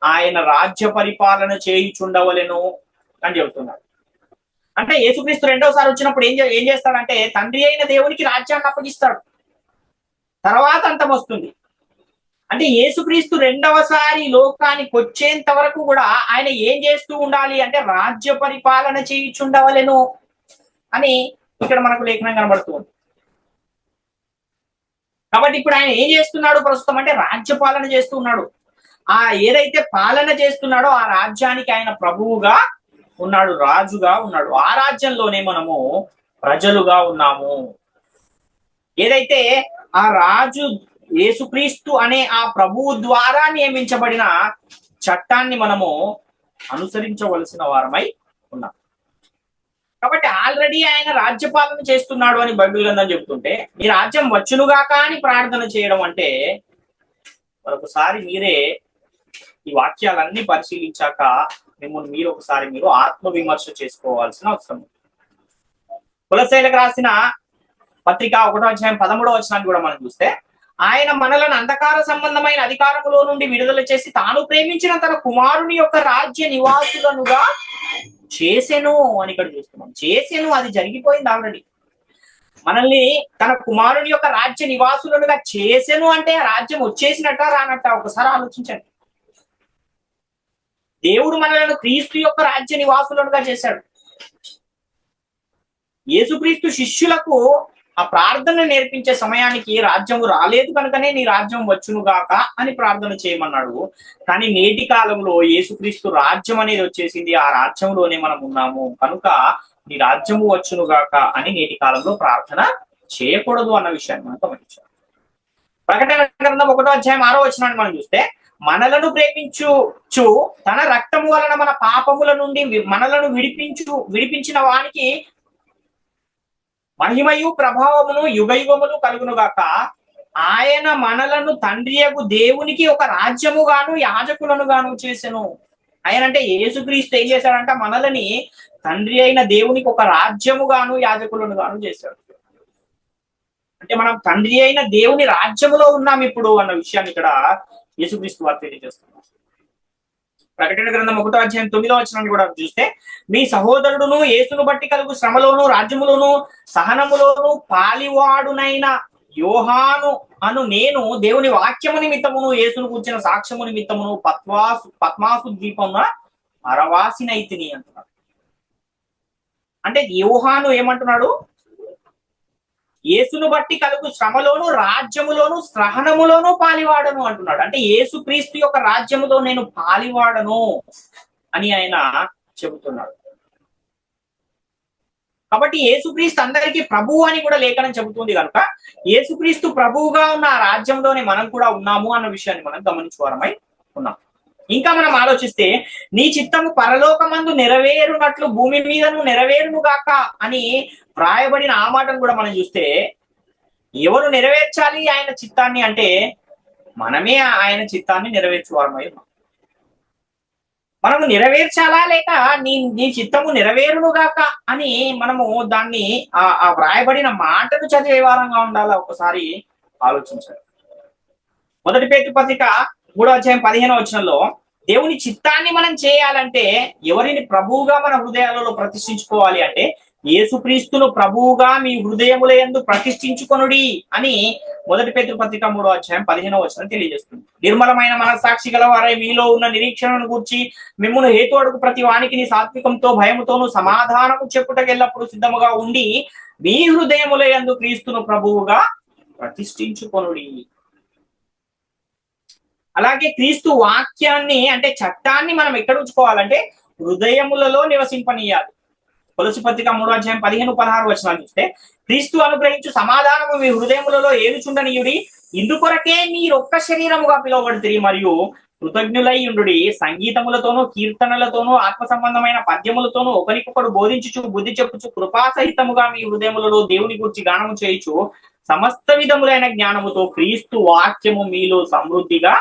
ఆయన రాజ్య పరిపాలన చేయుచుండవలెను అని చెబుతున్నాడు. అంటే యేసుక్రీస్తు రెండోసారి వచ్చినప్పుడు ఏం చేస్తాడంటే తండ్రి అయిన దేవునికి రాజ్యాన్ని అప్పగిస్తాడు. తర్వాత అంతం వస్తుంది. అంటే యేసుక్రీస్తు రెండవసారి లోకానికి వచ్చేంత వరకు కూడా ఆయన ఏం చేస్తూ ఉండాలి అంటే రాజ్య పరిపాలన చేయుచుండవలెను అని ఇక్కడ మనకు లేఖనం కనబడుతుంది. కాబట్టి ఇప్పుడు ఆయన ఏం చేస్తున్నాడు ప్రస్తుతం అంటే రాజ్యపాలన చేస్తూ ఉన్నాడు. ఏదైతే పాలన చేస్తున్నాడో ఆ రాజ్యానికి ఆయన ప్రభువుగా ఉన్నాడు, రాజుగా ఉన్నాడు. ఆ రాజ్యంలోనే మనము ప్రజలుగా ఉన్నాము. ఏదైతే ఆ రాజు యేసుక్రీస్తు అనే ఆ ప్రభువు ద్వారా నియమించబడిన చట్టాన్ని మనము అనుసరించవలసిన వారమై ఉన్నాం. కాబట్టి ఆల్రెడీ ఆయన రాజ్యపాలన చేస్తున్నాడు అని బైబిల్ గ్రంథం చెబుతుంటే మీ రాజ్యం వచ్చునుగాక అని ప్రార్థన చేయడం అంటే మరొకసారి మీరే ఈ వాక్యాలన్నీ పరిశీలించాక మిమ్మల్ని మీరు ఒకసారి మీరు ఆత్మవిమర్శ చేసుకోవాల్సిన అవసరం. కొలస్సీయులకు రాసిన పత్రిక 1వ అధ్యాయం 13వ వచనాన్ని కూడా మనం చూస్తే, ఆయన మనలను అంధకార సంబంధమైన అధికారములో నుండి విడుదల చేసి తాను ప్రేమించిన తన కుమారుని యొక్క రాజ్య నివాసులనుగా చేసెను అని ఇక్కడ చూస్తున్నాం. చేసెను, అది జరిగిపోయింది ఆల్రెడీ. మనల్ని తన కుమారుని యొక్క రాజ్య నివాసులనుగా చేసెను అంటే రాజ్యం వచ్చేసినట్ట రానట్ట ఒకసారి ఆలోచించండి. దేవుడు మనలను క్రీస్తు యొక్క రాజ్య నివాసులనుగా చేశాడు. యేసుక్రీస్తు శిష్యులకు ఆ ప్రార్థన నేర్పించే సమయానికి రాజ్యము రాలేదు కనుకనే నీ రాజ్యం వచ్చునుగాక అని ప్రార్థన చేయమన్నాడు. కానీ నేటి కాలంలో యేసుక్రీస్తు రాజ్యం అనేది వచ్చేసింది. ఆ రాజ్యంలోనే మనం ఉన్నాము కనుక నీ రాజ్యము వచ్చునుగాక అని నేటి కాలంలో ప్రార్థన చేయకూడదు అన్న విషయాన్ని మనం గమనించాం. ప్రకటన గ్రంథం 1వ అధ్యాయం 6వ వచనాన్ని మనం చూస్తే, మనలను ప్రేమించు తన రక్తము వలన మన పాపముల నుండి మనలను విడిపించిన వానికి మహిమయు ప్రభావమును యుగయుగములు కలుగునుగాక. ఆయన మనలను తండ్రియగు దేవునికి ఒక రాజ్యముగాను యాజకులను గాను చేసెను. ఆయన అంటే యేసుక్రీస్తు ఏం చేశాడంట మనలని తండ్రి అయిన దేవునికి ఒక రాజ్యముగాను యాజకులను గాను చేశాడు. అంటే మనం తండ్రి అయిన దేవుని రాజ్యములో ఉన్నాం ఇప్పుడు అన్న విషయాన్ని ఇక్కడ యేసుక్రీస్తు వారు తెలియజేస్తున్నారు. ప్రకటన గ్రంథం 1:9 కూడా చూస్తే, మీ సహోదరుడును యేసును బట్టి కలుగు శ్రమలోను రాజ్యములోను సహనములోను పాలివాడునైన యోహాను అను నేను దేవుని వాక్యము నిమిత్తమును యేసును కూర్చిన సాక్ష్యము నిమిత్తమును పద్మాసు ద్వీపమున అరవాసినైతిని అంటున్నాడు. అంటే యోహాను ఏమంటున్నాడు? యేసును బట్టి కలుగు శ్రమలోను రాజ్యములోను సహనములోను పాలివాడను అంటున్నాడు. అంటే యేసు క్రీస్తు యొక్క రాజ్యములో నేను పాలివాడను అని ఆయన చెబుతున్నాడు. కాబట్టి యేసుక్రీస్తు అందరికీ ప్రభువు అని కూడా లేఖనం చెబుతుంది కనుక యేసుక్రీస్తు ప్రభువుగా ఉన్న ఆ రాజ్యంలోనే మనం కూడా ఉన్నాము అన్న విషయాన్ని మనం గమనించుకోవడమై ఉన్నాం. ఇంకా మనం ఆలోచిస్తే, నీ చిత్తము పరలోకమందు నెరవేరునట్లు భూమి మీదను నెరవేరును గాక అని వ్రాయబడిన ఆ మాటను కూడా మనం చూస్తే, ఎవరు నెరవేర్చాలి ఆయన చిత్తాన్ని అంటే మనమే ఆయన చిత్తాన్ని నెరవేర్చువారమై ఉన్నాం. మనము నెరవేర్చాలా లేక నీ చిత్తము నెరవేరునుగాక అని మనము దాన్ని ఆ వ్రాయబడిన మాటను చదివే వారంగా ఉండాలా? ఒకసారి ఆలోచించాలి. 1 పేతురు పత్రిక 3:15 దేవుని చిత్తాన్ని మనం చేయాలంటే ఎవరిని ప్రభువుగా మన హృదయాలలో ప్రతిష్ఠించుకోవాలి అంటే యేసుక్రీస్తును ప్రభువుగా మీ హృదయముల యందు ప్రతిష్ఠించుకొనుడి అని 1 పేతురు పత్రిక 3:15 తెలియజేస్తుంది. నిర్మలమైన మనస్సాక్షి గల వారై మీలో ఉన్న నిరీక్షణను గూర్చి మిమ్మును హేతు అడుగు ప్రతి వానికి సాత్వికంతో భయముతోను సమాధానము చెప్పుటకు ఎల్లప్పుడు సిద్ధముగా ఉండి మీ హృదయముల యందు క్రీస్తును ప్రభువుగా ప్రతిష్ఠించుకొనుడి. అలాగే క్రీస్తు వాక్యాన్ని అంటే చట్టాన్ని మనం ఎక్కడ ఉంచుకోవాలంటే హృదయములలో నివసింపనీయాలి. కొలస్సీ పత్రిక 3:15-16 చూస్తే, క్రీస్తు అనుగ్రహించు సమాధానము మీ హృదయములలో ఏలుచుండనీయుడి, ఇందుకొరకే మీరొక్క శరీరముగా పిలువబడుతుంది మరియు కృతజ్ఞులై ఉండుడి, సంగీతములతోనూ కీర్తనలతోనూ ఆత్మ సంబంధమైన పద్యములతోనూ ఒకరికొకరు బోధించుచు బుద్ధి చెప్పుచు కృపాసహితముగా మీ హృదయములలో దేవుని గురించి గానము చేయుచు సమస్త విధములైన జ్ఞానముతో క్రీస్తు వాక్యము మీలో సమృద్ధిగా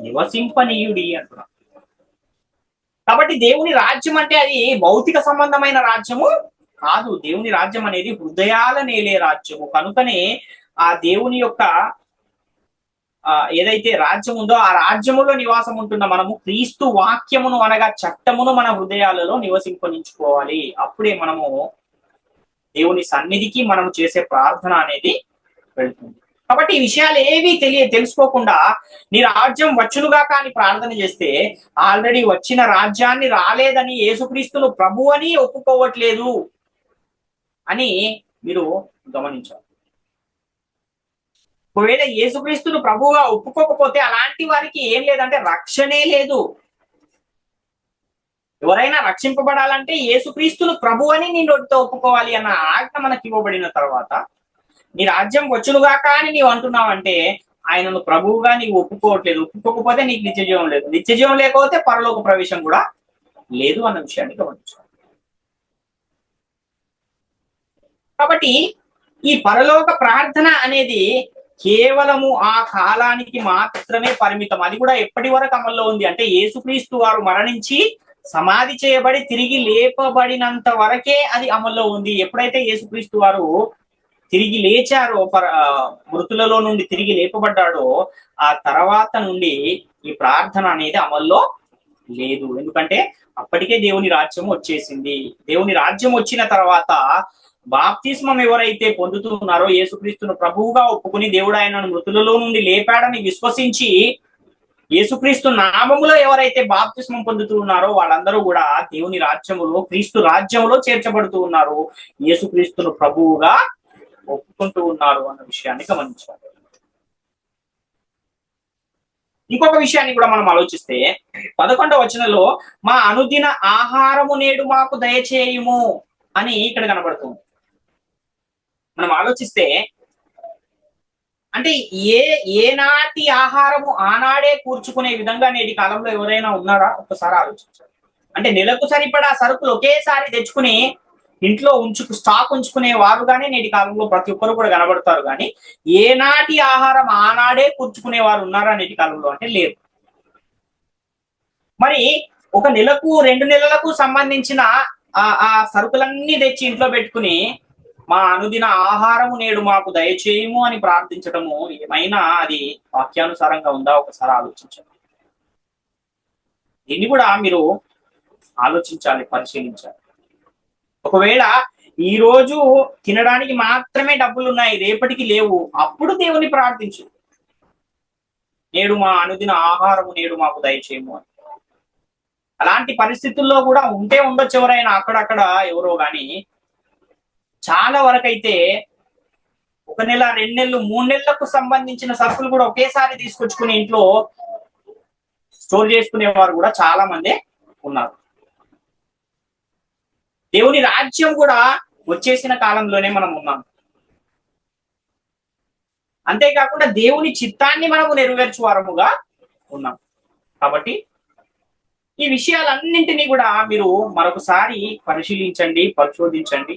నివసింపనీయుడి అంటున్నాడు. కాబట్టి దేవుని రాజ్యం అంటే అది భౌతిక సంబంధమైన రాజ్యము కాదు. దేవుని రాజ్యం అనేది హృదయాల నేలే రాజ్యము. కనుకనే ఆ దేవుని యొక్క ఏదైతే రాజ్యం ఉందో ఆ రాజ్యములో నివాసం ఉంటున్న మనము క్రీస్తు వాక్యమును అనగా చట్టమును మన హృదయాలలో నివసింపనించుకోవాలి. అప్పుడే మనము దేవుని సన్నిధికి మనం చేసే ప్రార్థన అనేది వెళ్తుంది. కాబట్టి ఈ విషయాలు ఏవి తెలుసుకోకుండా నీ రాజ్యం వచ్చునుగా కానీ ప్రార్థన చేస్తే ఆల్రెడీ వచ్చిన రాజ్యాన్ని రాలేదని యేసుక్రీస్తును ప్రభు అని ఒప్పుకోవట్లేదు అని మీరు గమనించాలి. ఒకవేళ యేసుక్రీస్తును ప్రభువుగా ఒప్పుకోకపోతే అలాంటి వారికి ఏం లేదంటే రక్షణే లేదు. ఎవరైనా రక్షింపబడాలంటే యేసుక్రీస్తును ప్రభు అని నీ నోటితో ఒప్పుకోవాలి అన్న ఆజ్ఞ మనకి ఇవ్వబడిన తర్వాత నీ రాజ్యం వచ్చునుగాక అని నీవు అంటున్నావంటే ఆయనను ప్రభువుగా నీవు ఒప్పుకోవట్లేదు. ఒప్పుకోకపోతే నీకు నిత్యజీవం లేదు. నిత్యజీవం లేకపోతే పరలోక ప్రవేశం కూడా లేదు అన్న విషయాన్ని గమనించాలి. కాబట్టి ఈ పరలోక ప్రార్థన అనేది కేవలము ఆ కాలానికి మాత్రమే పరిమితం. అది కూడా ఎప్పటి వరకు అమల్లో ఉంది అంటే యేసుక్రీస్తు వారు మరణించి సమాధి చేయబడి తిరిగి లేపబడినంత వరకే అది అమల్లో ఉంది. ఎప్పుడైతే యేసుక్రీస్తు వారు తిరిగి లేచారో, మృతులలో నుండి తిరిగి లేపబడ్డాడో ఆ తర్వాత నుండి ఈ ప్రార్థన అనేది అమల్లో లేదు. ఎందుకంటే అప్పటికే దేవుని రాజ్యం వచ్చేసింది. దేవుని రాజ్యం వచ్చిన తర్వాత బాప్తిస్మం ఎవరైతే పొందుతున్నారో యేసుక్రీస్తును ప్రభువుగా ఒప్పుకుని దేవుడు ఆయనను మృతులలో నుండి లేపాడని విశ్వసించి యేసుక్రీస్తు నామములో ఎవరైతే బాప్తిస్మం పొందుతూ ఉన్నారో వాళ్ళందరూ కూడా దేవుని రాజ్యములో క్రీస్తు రాజ్యంలో చేర్చబడుతూ ఉన్నారు. యేసుక్రీస్తును ప్రభువుగా ఒప్పుకుంటూ ఉన్నారు అన్న విషయాన్ని గమనించాలి. ఇంకొక విషయాన్ని కూడా మనం ఆలోచిస్తే 11వ వచనంలో మా అనుదిన ఆహారము నేడు మాకు దయచేయుము అని ఇక్కడ కనబడుతుంది. మనం ఆలోచిస్తే అంటే ఏనాటి ఆహారము ఆనాడే కూర్చుకునే విధంగా నేటి కాలంలో ఎవరైనా ఉన్నారా? ఒక్కసారి ఆలోచించాలి. అంటే నెలకు సరిపడా సరుకులు ఒకేసారి తెచ్చుకుని ఇంట్లో స్టాక్ ఉంచుకునే వారుగానే నేటి కాలంలో ప్రతి ఒక్కరు కూడా కనబడతారు. కానీ ఏనాటి ఆహారం ఆనాడే కూర్చుకునే వారు ఉన్నారా నేటి కాలంలో అంటే లేదు. మరి ఒక నెలకు 2 నెలలకు సంబంధించిన ఆ సరుకులన్నీ తెచ్చి ఇంట్లో పెట్టుకుని మా అనుదిన ఆహారము నేడు మాకు దయచేయము అని ప్రార్థించటము ఏమైనా అది వాక్యానుసారంగా ఉందా? ఒకసారి ఆలోచించండి. దీన్ని కూడా మీరు ఆలోచించాలి, పరిశీలించాలి. ఒకవేళ ఈ రోజు తినడానికి మాత్రమే డబ్బులు ఉన్నాయి, రేపటికి లేవు, అప్పుడు దేవుని ప్రార్థించు. నేడు మా అనుదిన ఆహారము నేడు మాకు దయచేయము అని. అలాంటి పరిస్థితుల్లో కూడా ఉంటే ఉండొచ్చు ఎవరైనా అక్కడక్కడ ఎవరో గాని, చాలా వరకైతే 1 నెల, 2 నెలలు, 3 నెలలకు సంబంధించిన సరుకులు కూడా ఒకేసారి తీసుకొచ్చుకుని ఇంట్లో స్టోర్ చేసుకునేవారు కూడా చాలా మందే ఉన్నారు. దేవుని రాజ్యం కూడా వచ్చేసిన కాలంలోనే మనం ఉన్నాం. అంతేకాకుండా దేవుని చిత్తాన్ని మనము నెరవేర్చు వారముగా ఉన్నాం. కాబట్టి ఈ విషయాలన్నింటినీ కూడా మీరు మరొకసారి పరిశీలించండి, పరిశోధించండి.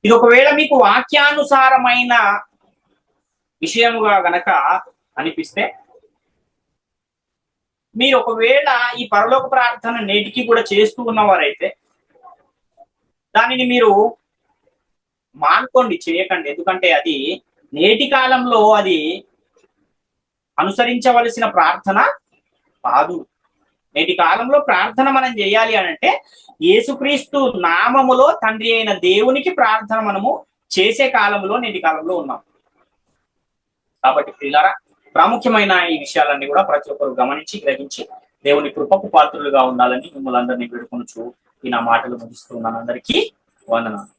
ఇది ఒకవేళ మీకు వాక్యానుసారమైన విషయముగా గనక అనిపిస్తే, మీరు ఒకవేళ ఈ పరలోక ప్రార్థన నేటికి కూడా చేస్తూ ఉన్నవారైతే దానిని మీరు మానుకోండి, చేయకండి. ఎందుకంటే అది నేటి కాలంలో అది అనుసరించవలసిన ప్రార్థన కాదు. నేటి కాలంలో ప్రార్థన మనం చేయాలి అనంటే యేసుక్రీస్తు నామములో తండ్రి అయిన దేవునికి ప్రార్థన మనము చేసే కాలంలో నేటి కాలంలో ఉన్నాం. కాబట్టి ప్రియులారా, ప్రాముఖ్యమైన ఈ విషయాలన్నీ కూడా ప్రతి ఒక్కరు గమనించి గ్రహించి దేవుని కృపకు పాత్రులుగా ఉండాలని మిమ్మల్ని అందరినీ వేడుకొనుచు ఈ నా మాటలు ముగిస్తున్నాను. అందరికీ వందనాలు.